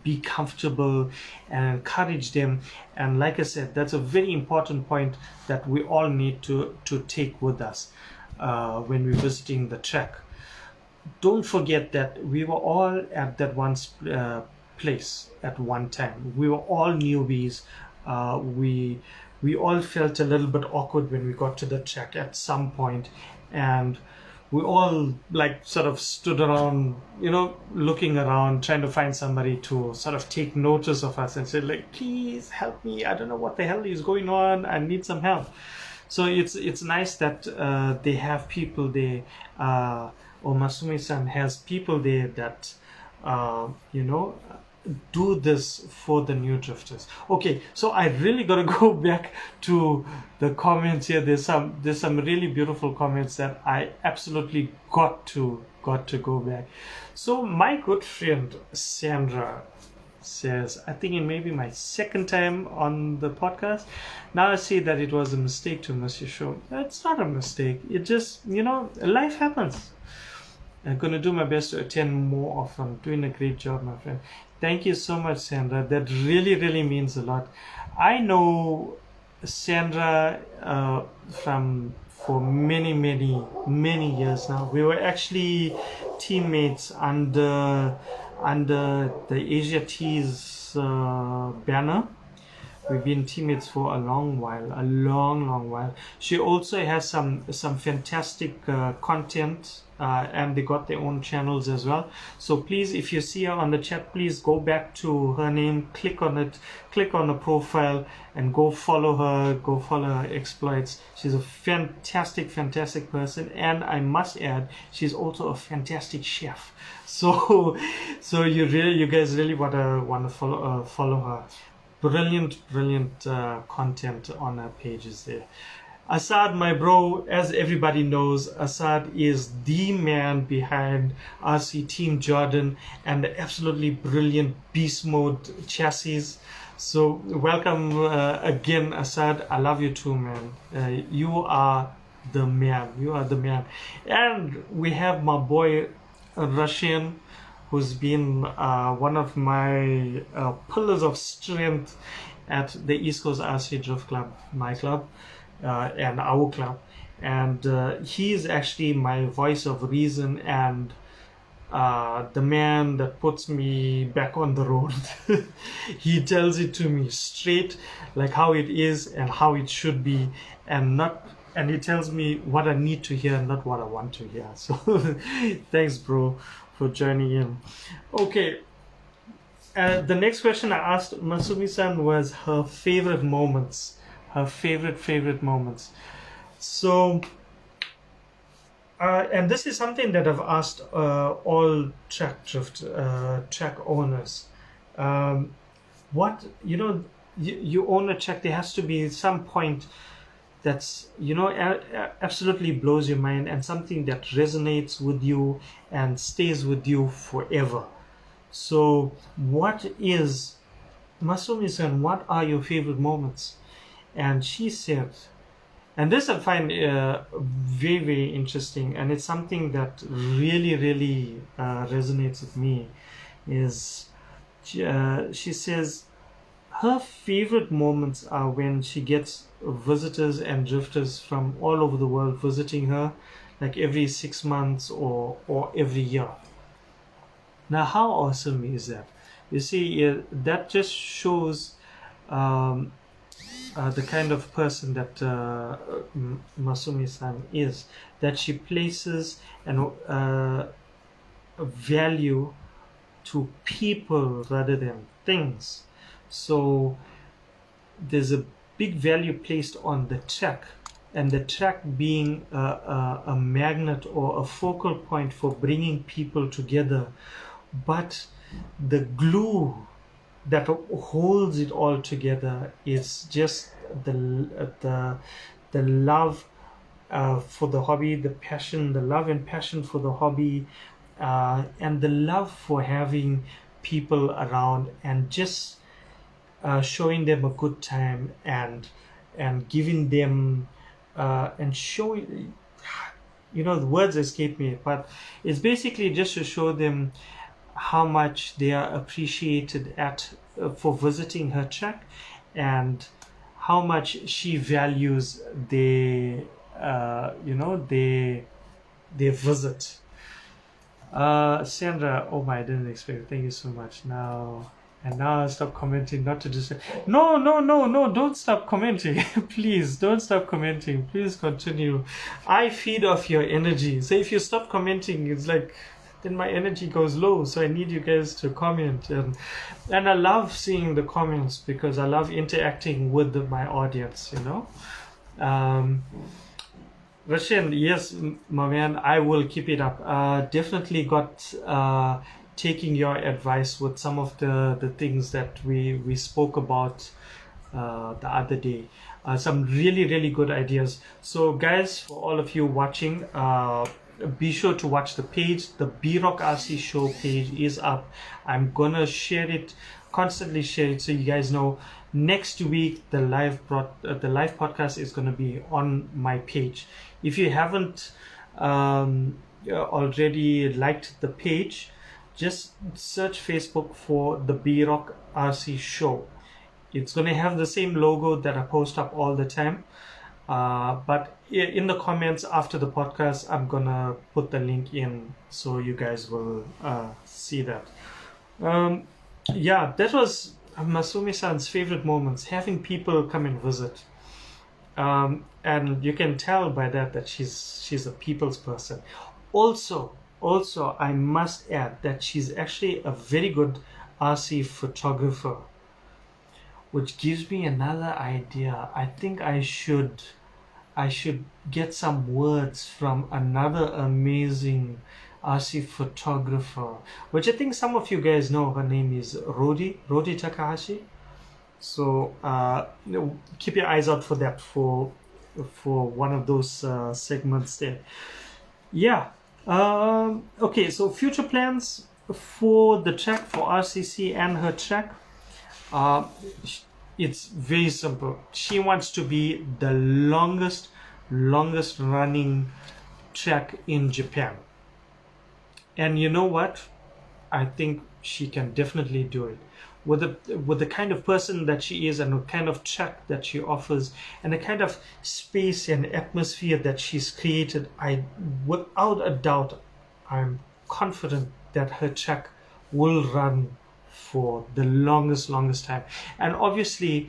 be comfortable and encourage them. And like I said, that's a very important point that we all need to take with us when we're visiting the track. Don't forget that we were all at that one place at one time. We were all newbies. We all felt a little bit awkward when we got to the track at some point, and we all like sort of stood around, looking around, trying to find somebody to sort of take notice of us and say, like, please help me. I don't know what the hell is going on. I need some help. So it's nice that they have people there, or Masumi-san has people there that, do this for the new drifters. Okay, so I really gotta go back to the comments here. There's some really beautiful comments that I absolutely got to go back. So my good friend Sandra says, I think it may be my second time on the podcast. Now I see that it was a mistake to miss your show. It's not a mistake. It just, life happens. I'm going to do my best to attend more often. Doing a great job, my friend. Thank you so much, Sandra. That really, really means a lot. I know Sandra for many, many, many years now. We were actually teammates under the Asia Tees banner. We've been teammates for a long while. She also has some fantastic content, and they got their own channels as well. So please, if you see her on the chat, please go back to her name, click on it, click on the profile, and go follow her exploits. She's a fantastic person, and I must add, she's also a fantastic chef. So you guys really wanna follow her. Brilliant content on her pages there. Assad, my bro, as everybody knows, Assad is the man behind RC Team Jordan and the absolutely brilliant beast mode chassis. So welcome again, Assad. I love you too, man. You are the man. And we have my boy Russian, who's been one of my pillars of strength at the East Coast RC Drift Club, my club, and our club. And he is actually my voice of reason and the man that puts me back on the road. He tells it to me straight, like how it is and how it should be, and he tells me what I need to hear, not what I want to hear. So thanks, bro, for joining in. Okay, the next question I asked Masumi-san was her favorite moments. So and this is something that I've asked all track owners. What you own a track, there has to be some point that's absolutely blows your mind and something that resonates with you and stays with you forever. So what is, Masumi-san, what are your favorite moments? And she said, and this I find very, very interesting, and it's something that really resonates with me, is she says her favorite moments are when she gets visitors and drifters from all over the world visiting her, like every 6 months or every year. Now, how awesome is that? You see, that just shows the kind of person that Masumi-san is, that she places and value to people rather than things. So there's a big value placed on the track, and the track being a magnet or a focal point for bringing people together. But the glue that holds it all together is just the love for the hobby, the passion, the love and passion for the hobby, and the love for having people around and just showing them a good time and giving them and showing, the words escape me, but it's basically just to show them how much they are appreciated for visiting her track, and how much she values their visit. Sandra, oh my, I didn't expect it. Thank you so much. Now I'll stop commenting, not to just no, don't stop commenting. Please don't stop commenting. Please continue. I feed off your energy. So if you stop commenting, it's like then my energy goes low. So I need you guys to comment, and I love seeing the comments because I love interacting with my audience, Rashin, yes, my man, I will keep it up. Definitely got taking your advice with some of the things that we spoke about the other day. Some really, really good ideas. So guys, for all of you watching, be sure to watch the page. The B-Rock RC Show page is up. I'm gonna share it, constantly share it, so you guys know. Next week, the live podcast is gonna be on my page. If you haven't already liked the page, just search Facebook for the B-Rock RC Show. It's gonna have the same logo that I post up all the time. But in the comments after the podcast, I'm gonna put the link in so you guys will see that. That was Masumi San's favorite moments, having people come and visit. And you can tell by that she's a people's person. Also, I must add that she's actually a very good RC photographer, which gives me another idea. I think I should get some words from another amazing RC photographer, which I think some of you guys know. Her name is Rodi Takahashi. So keep your eyes out for that, for one of those segments there. Okay, so future plans for the track, for RCC and her track. It's very simple. She wants to be the longest running track in Japan. And you know what? I think she can definitely do it. With the kind of person that she is, and the kind of track that she offers, and the kind of space and atmosphere that she's created, without a doubt, I'm confident that her track will run for the longest time. And obviously,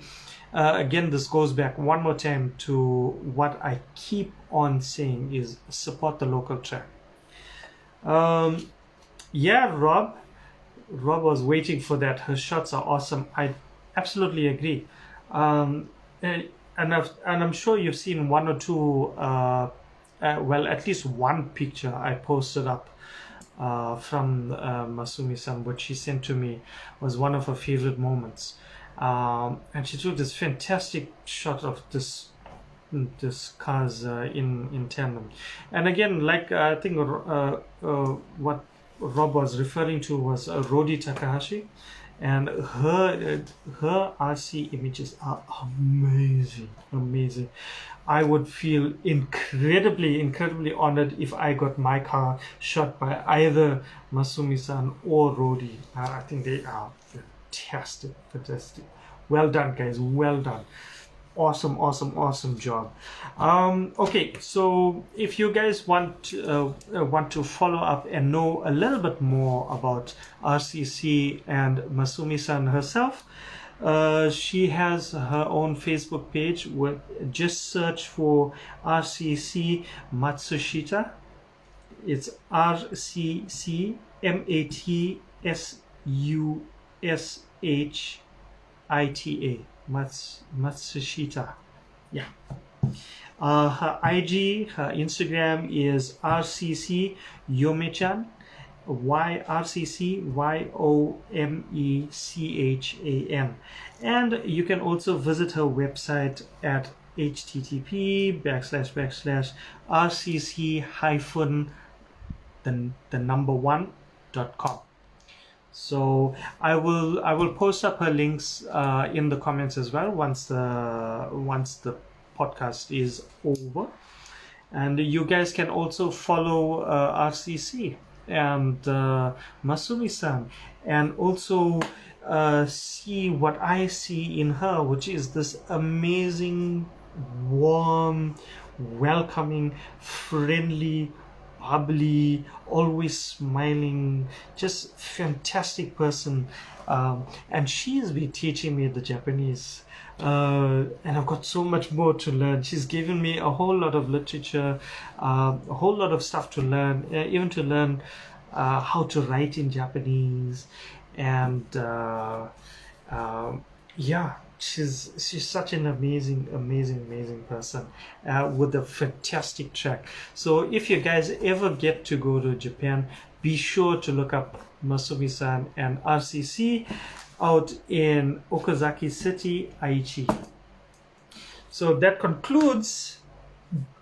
again, this goes back one more time to what I keep on saying is support the local track. Rob was waiting for that. Her shots are awesome. I absolutely agree. And I'm sure you've seen one or two, at least one picture I posted up from Masumi San. What she sent to me was one of her favorite moments. And she took this fantastic shot of this cars in tandem. And again, like I think what Rob was referring to was Rodi Takahashi, and her RC images are amazing. I would feel incredibly honored if I got my car shot by either Masumi San or Rodi. I think they are fantastic. Well done, guys, well done. Awesome job. Okay, so if you guys want to follow up and know a little bit more about RCC and Masumi San herself, she has her own Facebook page. Just search for RCC Matsushita. It's RCC Matsushita. Matsushita. Yeah. Her IG, her Instagram is RCC Yomechan, YRCCYOMECHAN. And you can also visit her website at http:// rcc the number one.com. So I will post up her links in the comments as well once the podcast is over, and you guys can also follow RCC and Masumi San, and also see what I see in her, which is this amazing, warm, welcoming, friendly, bubbly, always smiling, just fantastic person. And she's been teaching me the Japanese, and I've got so much more to learn. She's given me a whole lot of literature, a whole lot of stuff to learn, even to learn how to write in Japanese. And yeah, she's such an amazing person with a fantastic track. So if you guys ever get to go to Japan, be sure to look up Masumi San and RCC out in Okazaki City, Aichi. So that concludes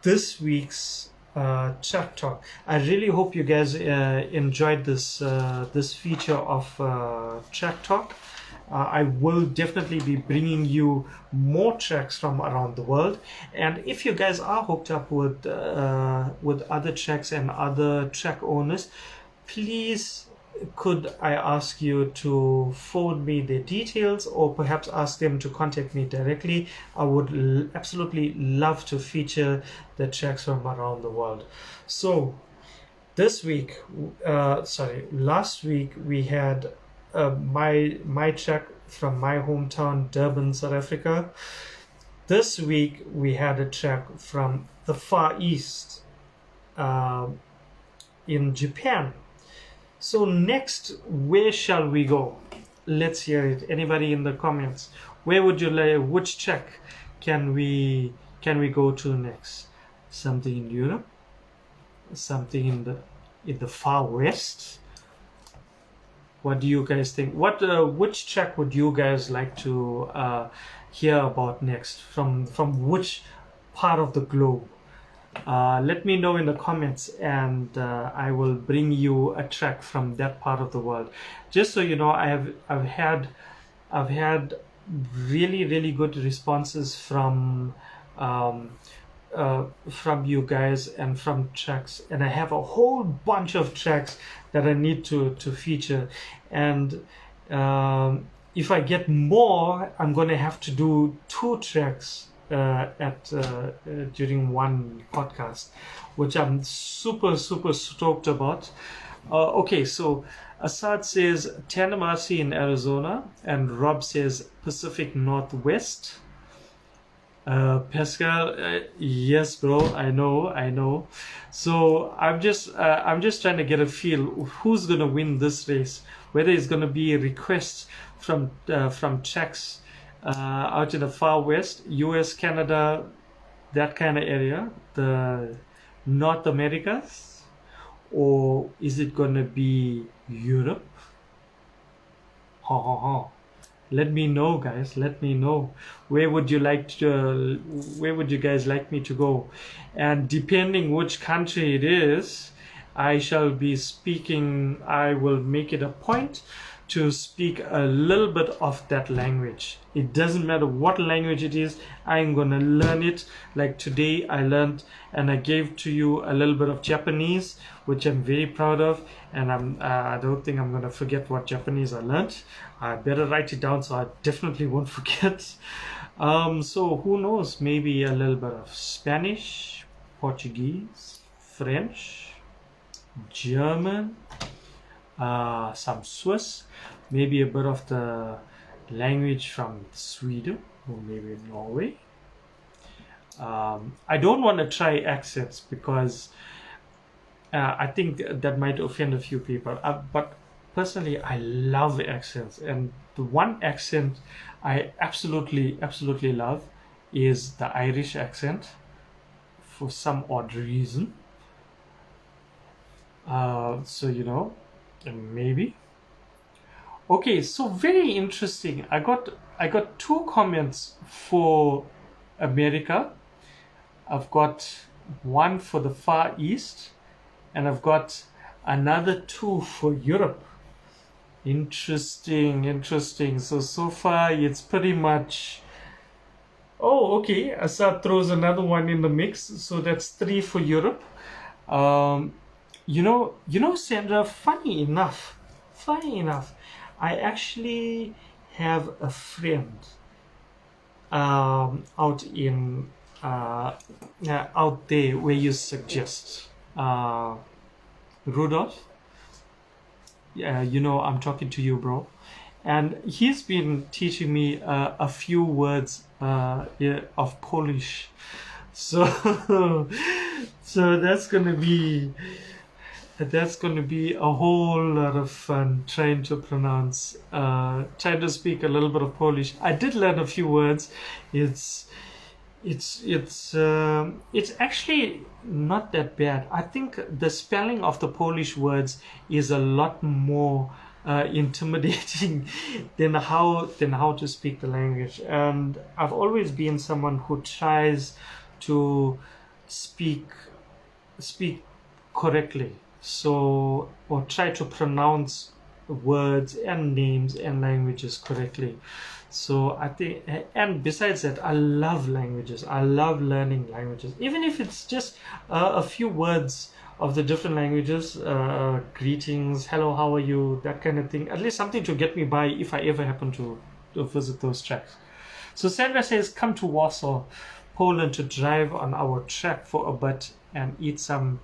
this week's chat talk. I really hope you guys enjoyed this feature of chat talk. I will definitely be bringing you more tracks from around the world, and if you guys are hooked up with other tracks and other track owners, please could I ask you to forward me their details, or perhaps ask them to contact me directly. I would absolutely love to feature the tracks from around the world. So last week we had my track from my hometown, Durban, South Africa. This week we had a track from the Far East, in Japan. So next, where shall we go? Let's hear it. Anybody in the comments? Where would you like? Which track can we go to next? Something in Europe? Something in the far west? What do you guys think? Which track would you guys like to hear about next? From which part of the globe? Let me know in the comments, and I will bring you a track from that part of the world. Just so you know, I've had really good responses from you guys and from tracks, and I have a whole bunch of tracks that I need to feature. And if I get more, I'm gonna have to do 2 tracks during one podcast, which I'm super stoked about. Okay, so Assad says Tennessee in Arizona, and Rob says Pacific Northwest. Pascal, yes, bro, I know. So I'm just trying to get a feel who's gonna win this race. Whether it's gonna be a request from tracks out in the far west, US, Canada, that kind of area, the North Americas, or is it gonna be Europe? Let me know, guys. Let me know. Where would you guys like me to go? And depending which country it is, I will make it a point to speak a little bit of that language. It doesn't matter what language it is, I'm gonna learn it. Like today I learned and I gave to you a little bit of Japanese, which I'm very proud of, and I don't think I'm gonna forget what Japanese I learned. I better write it down so I definitely won't forget. So who knows, maybe a little bit of Spanish, Portuguese, French, German, some Swiss, maybe a bit of the language from Sweden or maybe Norway. I don't want to try accents because I think that might offend a few people, but personally, I love accents, and the one accent I absolutely love is the Irish accent for some odd reason. So maybe. Okay, so very interesting. I got two comments for America. I've got one for the Far East, and I've got another two for Europe. Interesting. So far it's pretty much. Oh, okay. Assad throws another one in the mix, so that's three for Europe. Um, Sandra. Funny enough, I actually have a friend out in out there where you suggest Rudolph. Yeah, I'm talking to you, bro. And he's been teaching me a few words yeah, of Polish. So, so that's gonna be a whole lot of fun trying to trying to speak a little bit of Polish. I did learn a few words. It's it's actually not that bad. I think the spelling of the Polish words is a lot more intimidating than how to speak the language. And I've always been someone who tries to speak speak correctly. So, or try to pronounce words and names and languages correctly. So I think, and besides that, I love languages. I love learning languages, even if it's just a few words of the different languages, greetings, hello, how are you, that kind of thing. At least something to get me by if I ever happen to visit those tracks. So Sandra says, come to Warsaw, Poland to drive on our track for a bit and eat some.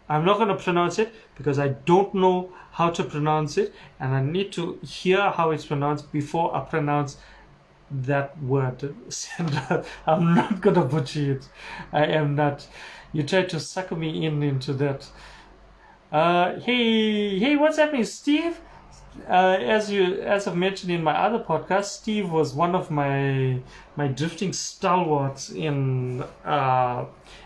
I'm not going to pronounce it because I don't know how to pronounce it, and I need to hear how it's pronounced before I pronounce that word. Sandra, I'm not going to butcher it. I am not. You tried to sucker me into that. Hey, what's happening, Steve? As I've mentioned in my other podcast, Steve was one of my drifting stalwarts in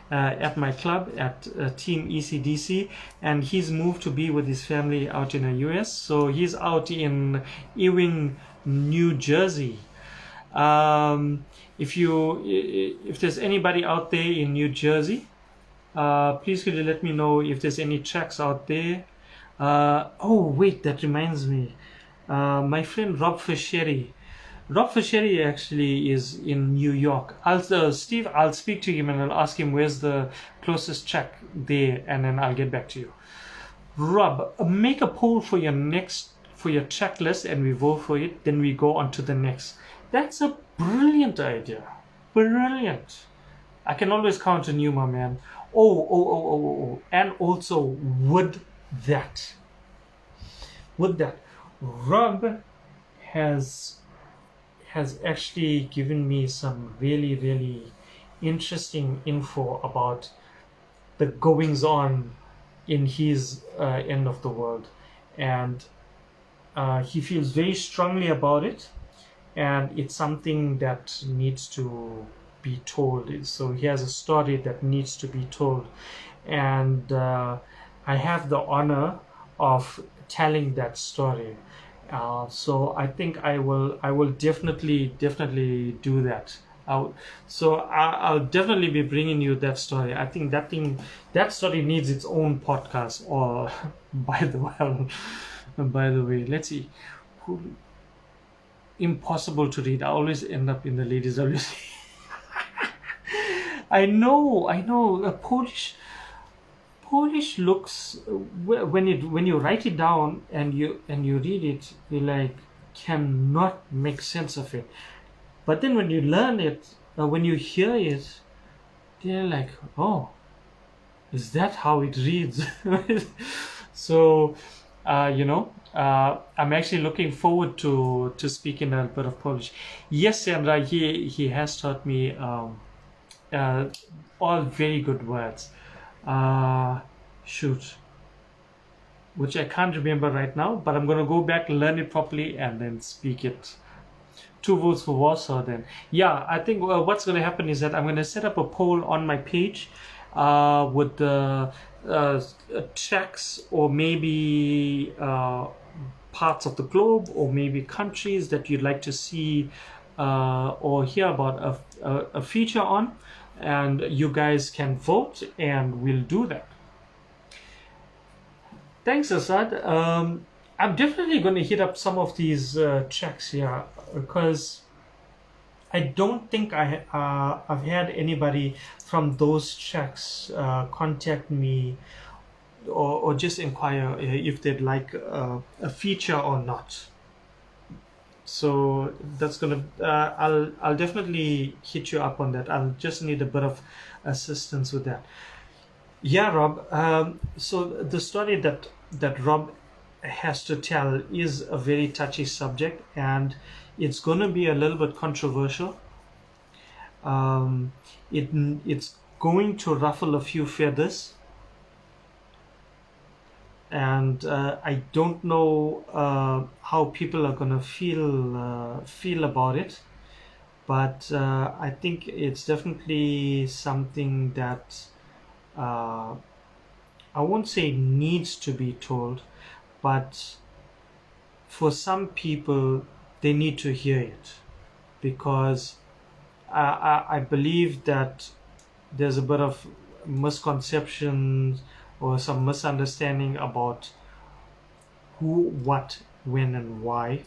at my club at Team ECDC, and he's moved to be with his family out in the US. So he's out in Ewing, New Jersey. If there's anybody out there in New Jersey, please could you let me know if there's any tracks out there. Oh wait, that reminds me. My friend Rob Fischeri. Rob Fischeri actually is in New York. Steve, I'll speak to him and I'll ask him where's the closest track there, and then I'll get back to you. Rob, make a poll for your track list, and we vote for it. Then we go on to the next. That's a brilliant idea. Brilliant. I can always count on you, my man. Oh. And also, with that, Rob has actually given me some really interesting info about the goings on in his end of the world, and he feels very strongly about it, and it's something that needs to be told. So he has a story that needs to be told, and I have the honor of telling that story. So I think I will definitely do that. I'll definitely be bringing you that story. I think that story needs its own podcast. Or by the way, let's see. Impossible to read. I always end up in the ladies' WC. I know. Polish looks, when you write it down and you read it, you like cannot make sense of it. But then when you learn it, when you hear it, they're like, oh, is that how it reads? So, I'm actually looking forward to speaking a bit of Polish. Yes, Sandra, he has taught me all very good words. shoot, which I can't remember right now, but I'm going to go back, learn it properly, and then speak it. 2 votes for Warsaw then. Yeah, I think what's going to happen is that I'm going to set up a poll on my page with the tracks, or maybe parts of the globe, or maybe countries that you'd like to see or hear about a feature on, and you guys can vote and we'll do that. Thanks, Asad. I'm definitely going to hit up some of these tracks here, because I don't think I've had anybody from those tracks contact me or just inquire if they'd like a feature or not. So that's gonna I'll definitely hit you up on that. I'll just need a bit of assistance with that. Yeah, Rob. So the story that Rob has to tell is a very touchy subject, and it's going to be a little bit controversial. It's going to ruffle a few feathers, and I don't know how people are going to feel about it, but I think it's definitely something that I won't say needs to be told, but for some people they need to hear it, because I believe that there's a bit of misconceptions or some misunderstanding about who, what, when, and why,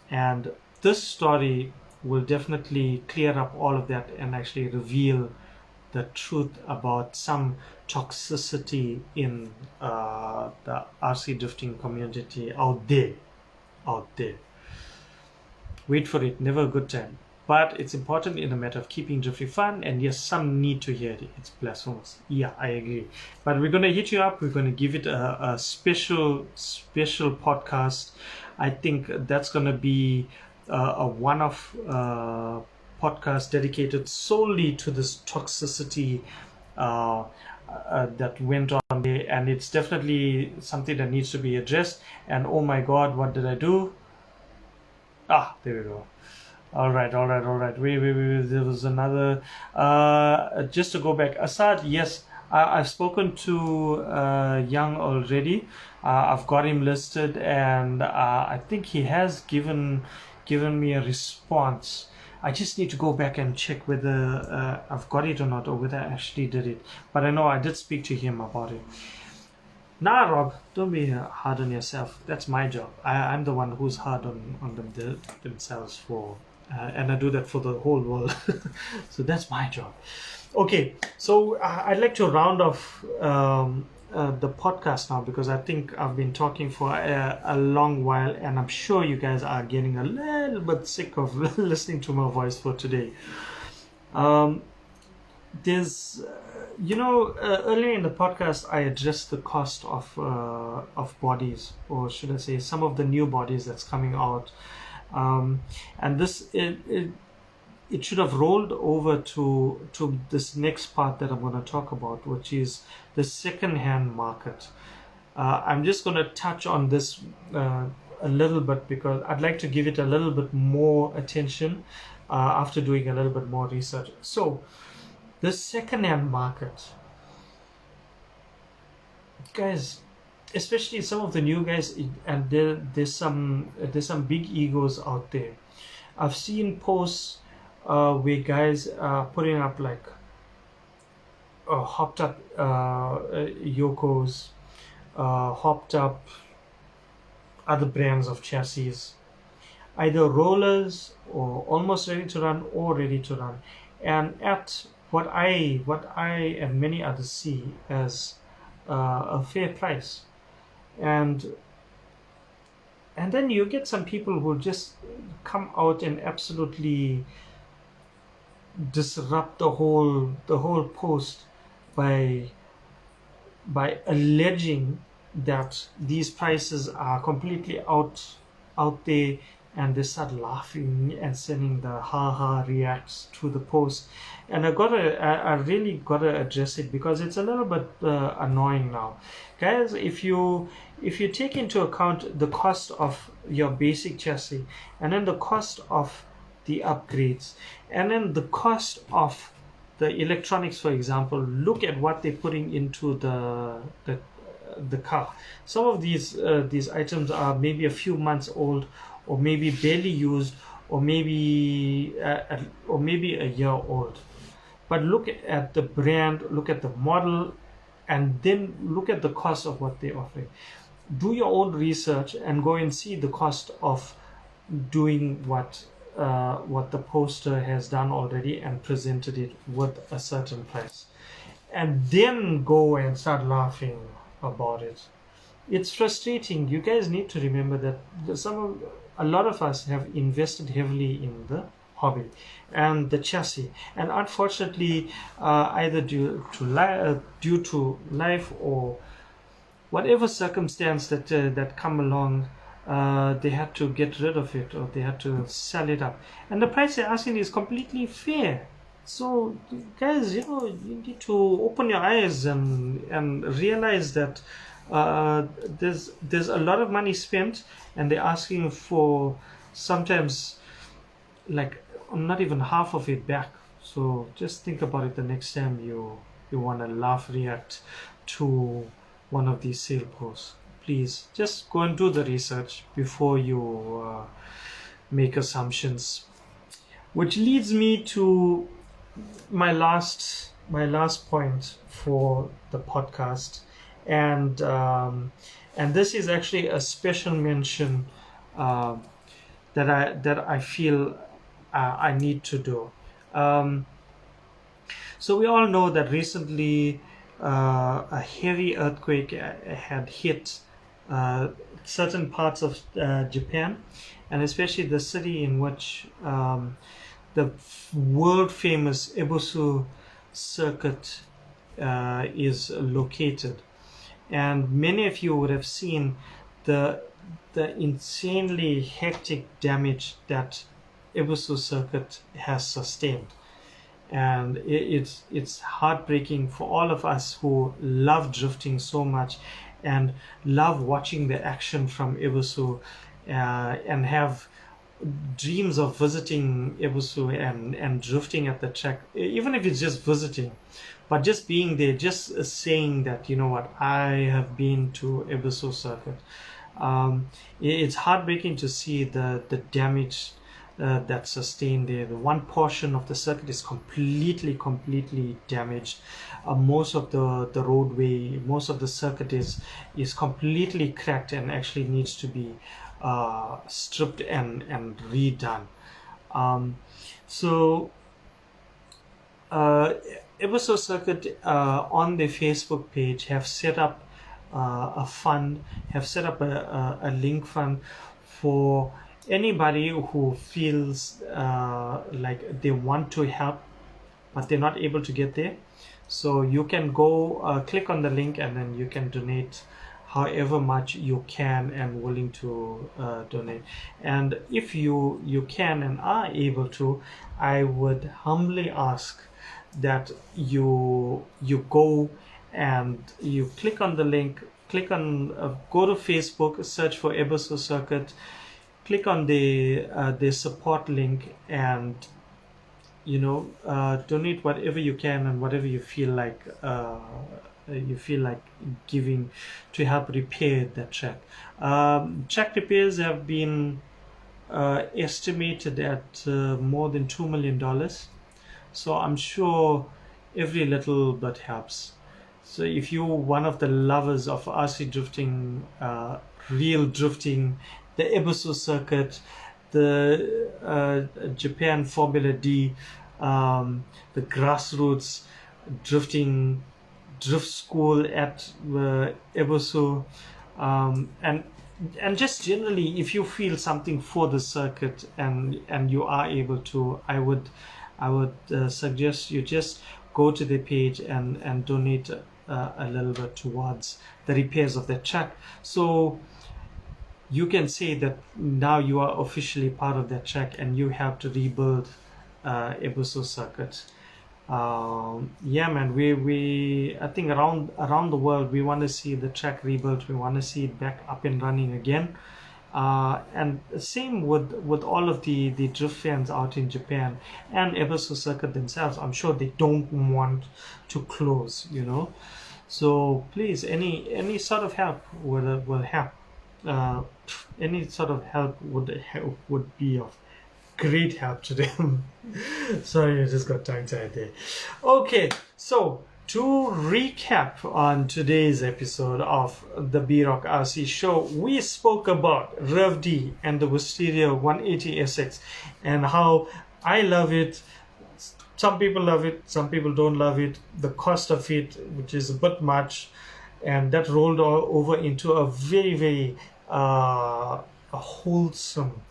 and this story will definitely clear up all of that and actually reveal the truth about some toxicity in the RC drifting community out there. Wait for it, never a good time. But it's important in the matter of keeping drifting fun, and yes, some need to hear it. It's blasphemous. Yeah, I agree. But we're going to hit you up. We're going to give it a special podcast. I think that's going to be a one-off podcast dedicated solely to this toxicity that went on there, and it's definitely something that needs to be addressed. And oh my God, what did I do? There we go. All right. Wait. There was another. Just to go back, Asad. Yes, I've spoken to Young already. I've got him listed, and I think he has given me a response. I just need to go back and check whether I've got it or not, or whether I actually did it. But I know I did speak to him about it. Nah, Rob, don't be hard on yourself. That's my job. I'm the one who's hard on themselves for, and I do that for the whole world. So that's my job. Okay, so I'd like to round off the podcast now, because I think I've been talking for a long while, and I'm sure you guys are getting a little bit sick of listening to my voice for today. There's earlier in the podcast I addressed the cost of bodies, or should I say some of the new bodies that's coming out, and this it should have rolled over to this next part that I'm going to talk about, which is the second-hand market. I'm just going to touch on this a little bit, because I'd like to give it a little bit more attention after doing a little bit more research. So the second-hand market, guys, especially some of the new guys, and there's some big egos out there. I've seen posts where guys are putting up like hopped up Yokos, hopped up other brands of chassis, either rollers or almost ready to run or ready to run, and at what I and many others see as a fair price, and then you get some people who just come out and absolutely disrupt the whole post by alleging that these prices are completely out there, and they start laughing and sending the ha reacts to the post. And I really gotta address it because it's a little bit annoying now, guys. If you take into account the cost of your basic chassis, and then the cost of the upgrades, and then the cost of the electronics, for example, look at what they're putting into the car. Some of these items are maybe a few months old, or maybe barely used, or maybe a year old. But look at the brand, look at the model, and then look at the cost of what they're offering. Do your own research and go and see the cost of doing what the poster has done already and presented it with a certain price, and then go and start laughing about it. It's frustrating. You guys need to remember that a lot of us have invested heavily in the hobby and the chassis, and unfortunately, either due to life or whatever circumstance that come along, they had to get rid of it, or they had to sell it up, and the price they're asking is completely fair. So guys, you need to open your eyes and realize that there's a lot of money spent, and they're asking for sometimes like not even half of it back. So just think about it the next time you want to laugh react to one of these sale posts. Please just go and do the research before you make assumptions. Which leads me to my last point for the podcast, and this is actually a special mention that I feel I need to do. So we all know that recently a heavy earthquake had hit certain parts of Japan, and especially the city in which the world famous Ebisu circuit is located. And many of you would have seen the insanely hectic damage that Ebisu circuit has sustained. And it's heartbreaking for all of us who love drifting so much and love watching the action from Ebisu, and have dreams of visiting Ebisu and drifting at the track, even if it's just visiting, but just being there, just saying that, you know what, I have been to Ebisu circuit. It's heartbreaking to see the damage that's sustained there. The one portion of the circuit is completely damaged. Most of the roadway, most of the circuit is completely cracked and actually needs to be stripped and redone. So Ebisu circuit on their Facebook page have set up a fund, have set up a link fund for anybody who feels like they want to help but they're not able to get there. So you can go click on the link, and then you can donate however much you can and willing to donate. And if you can and are able to, I would humbly ask that you go and you click on the link, go to Facebook, search for Ebisu circuit, click on the support link, and donate whatever you can and whatever you feel like giving to help repair the track. Track repairs have been estimated at more than $2 million. So I'm sure every little bit helps. So if you're one of the lovers of RC drifting, real drifting, the Ebisu circuit, the Japan Formula D, the grassroots drift school at Ebisu, and just generally, if you feel something for the circuit and you are able to, I would suggest you just go to the page and donate a little bit towards the repairs of the track. So you can say that now you are officially part of that track and you have to rebuild Ebuso circuit. Yeah, man, we I think around the world we want to see the track rebuilt. We want to see it back up and running again. And same with all of the drift fans out in Japan and Ebuso circuit themselves. I'm sure they don't want to close, you know. So please, any sort of help will help. Any sort of help would be of great help to them. Sorry, I just got tongue tied there. Okay, so to recap on today's episode of the B-Rock RC show, we spoke about Reve D and the Wisteria 180SX and how I love it. Some people love it, some people don't love it. The cost of it, which is a bit much, and that rolled over into a very a wholesome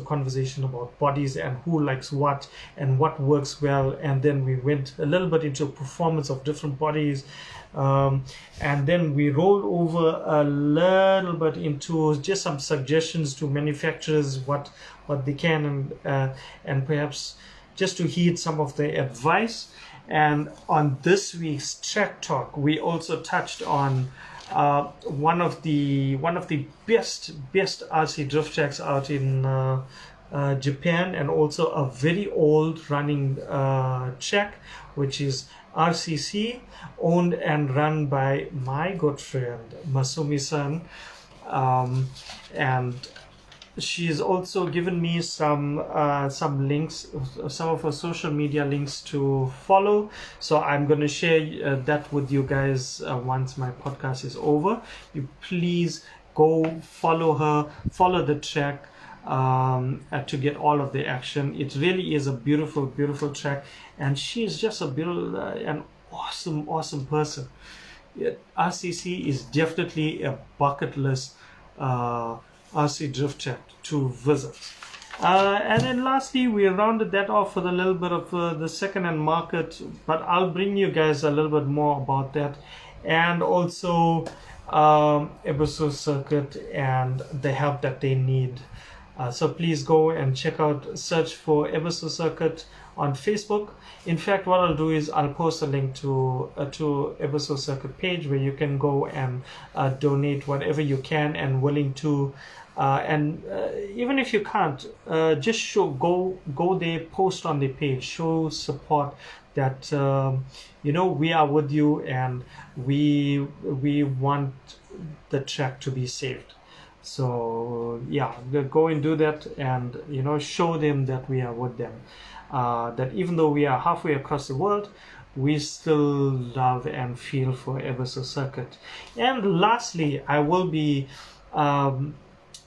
conversation about bodies and who likes what and what works well. And then we went a little bit into performance of different bodies, and then we rolled over a little bit into just some suggestions to manufacturers, what they can, and perhaps just to heed some of the advice. And on this week's Track Talk, we also touched on one of the best RC drift tracks out in Japan, and also a very old running track, which is RCC, owned and run by my good friend Masumi San, and she's also given me some links, some of her social media links to follow. So I'm going to share that with you guys once my podcast is over. You please go follow her, follow the track to get all of the action. It really is a beautiful track, and she's just an awesome person. RCC is definitely a bucket list RC drift track to visit. And then lastly, we rounded that off with a little bit of the second-hand market, but I'll bring you guys a little bit more about that, and also Ebuso circuit and the help that they need. So please go and search for Ebuso circuit on Facebook. In fact, what I'll do is I'll post a link to Ebuso circuit page where you can go and donate whatever you can and willing to. And even if you can't, just go there, post on the page, show support that we are with you, and we want the track to be saved. So yeah, go and do that, and show them that we are with them. That even though we are halfway across the world, we still love and feel for Ebuso circuit. And lastly, I will be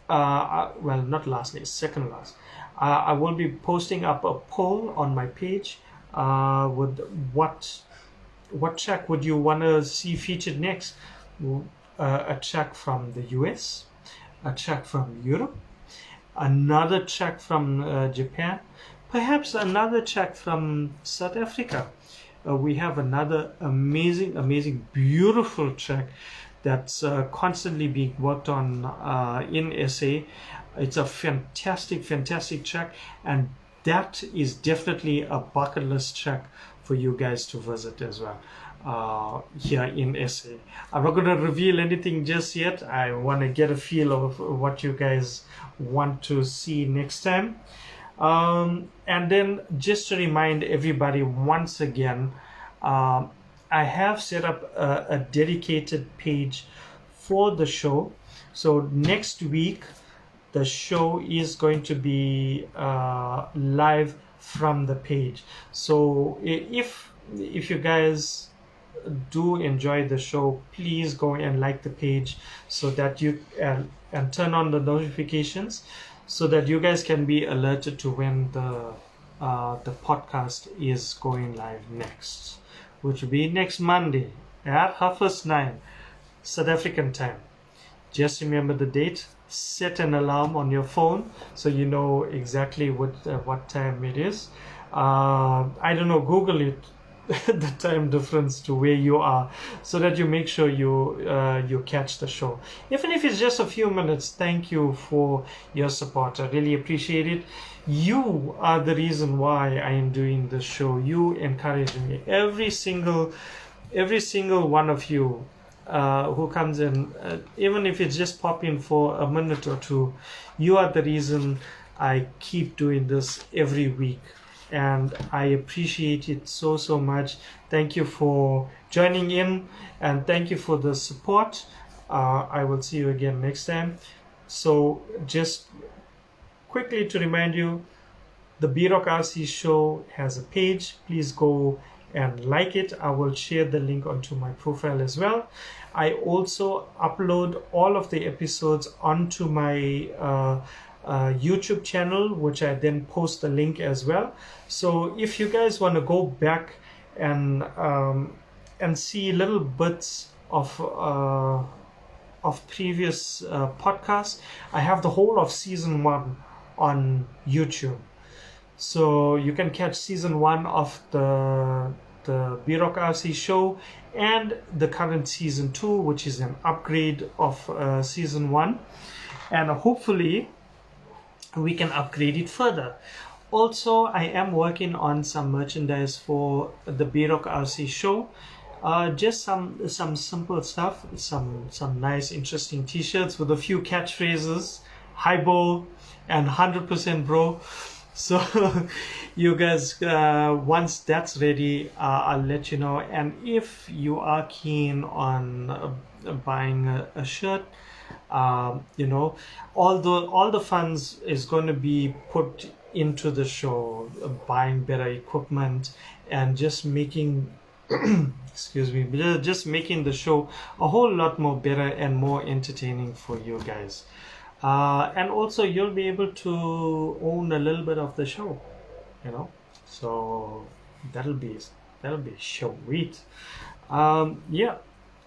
well, not lastly, second last. I will be posting up a poll on my page with what track would you want to see featured next? A track from the US, a track from Europe, another track from Japan, perhaps another track from South Africa. We have another amazing, beautiful track that's constantly being worked on in SA. It's a fantastic track, and that is definitely a bucket list track for you guys to visit as well here in SA. I'm not going to reveal anything just yet. I want to get a feel of what you guys want to see next time. And then just to remind everybody once again, I have set up a dedicated page for the show. So next week, the show is going to be live from the page. So if you guys do enjoy the show, please go and like the page so that you and turn on the notifications so that you guys can be alerted to when the podcast is going live next, which will be next Monday at 9:30 South African time. Just remember the date. Set an alarm on your phone so you know exactly what time it is. I don't know, Google it the time difference to where you are, so that you make sure you catch the show, even if it's just a few minutes. Thank you for your support. I really appreciate it. You are the reason why I am doing this show. You encourage me. Every single one of you who comes in, even if it's just pop in for a minute or two, you are the reason I keep doing this every week, and I appreciate it so much. Thank you for joining in, and thank you for the support. I will see you again next time. So just quickly to remind you, the B-Rock RC show has a page. Please go and like it. I will share the link onto my profile as well. I also upload all of the episodes onto my YouTube channel, which I then post the link as well. So if you guys want to go back and see little bits of previous podcasts, I have the whole of season 1 on YouTube. So you can catch season 1 of the B-Rock RC show and the current season 2, which is an upgrade of season 1, and hopefully we can upgrade it further. Also, I am working on some merchandise for the B-Rock RC show. Just some simple stuff, some nice interesting t-shirts with a few catchphrases, highball and 100% bro. So you guys, once that's ready, I'll let you know. And if you are keen on buying a shirt, all the funds is going to be put into the show, buying better equipment and just making excuse me, just making the show a whole lot more better and more entertaining for you guys. And also you'll be able to own a little bit of the show, so that'll be sweet. Yeah,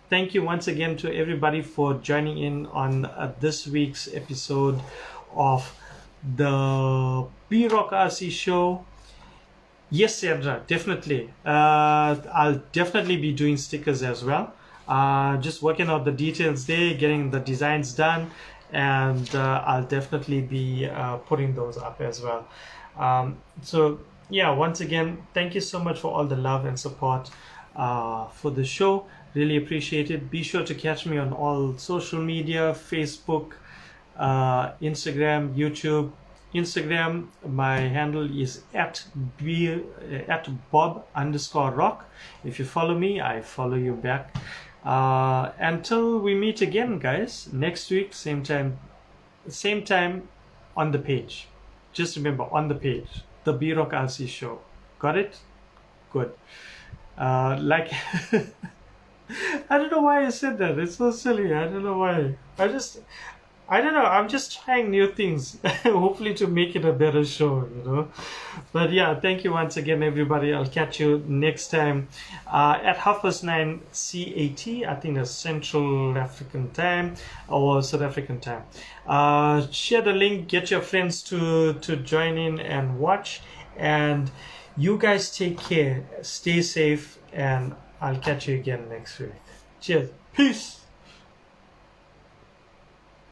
thank you once again to everybody for joining in on this week's episode of the B-Rock RC show. Yes, Sandra, definitely. I'll definitely be doing stickers as well. Just working out the details there, getting the designs done, and I'll definitely be putting those up as well. So yeah, once again, thank you so much for all the love and support for the show. Really appreciate it. Be sure to catch me on all social media: Facebook, Instagram, YouTube. Instagram, my handle is at Bob_rock. If you follow me, I follow you back. Until we meet again, guys, next week, same time on the page. Just remember, on the page, the B-Rock RC show. Got it? Good. I don't know why I said that. It's so silly. I don't know why. I don't know. I'm just trying new things, hopefully to make it a better show, But yeah, thank you once again, everybody. I'll catch you next time at 9:30 CAT. I think that's Central African time or South African time. Share the link. Get your friends to join in and watch. And you guys take care. Stay safe, and I'll catch you again next week. Cheers. Peace.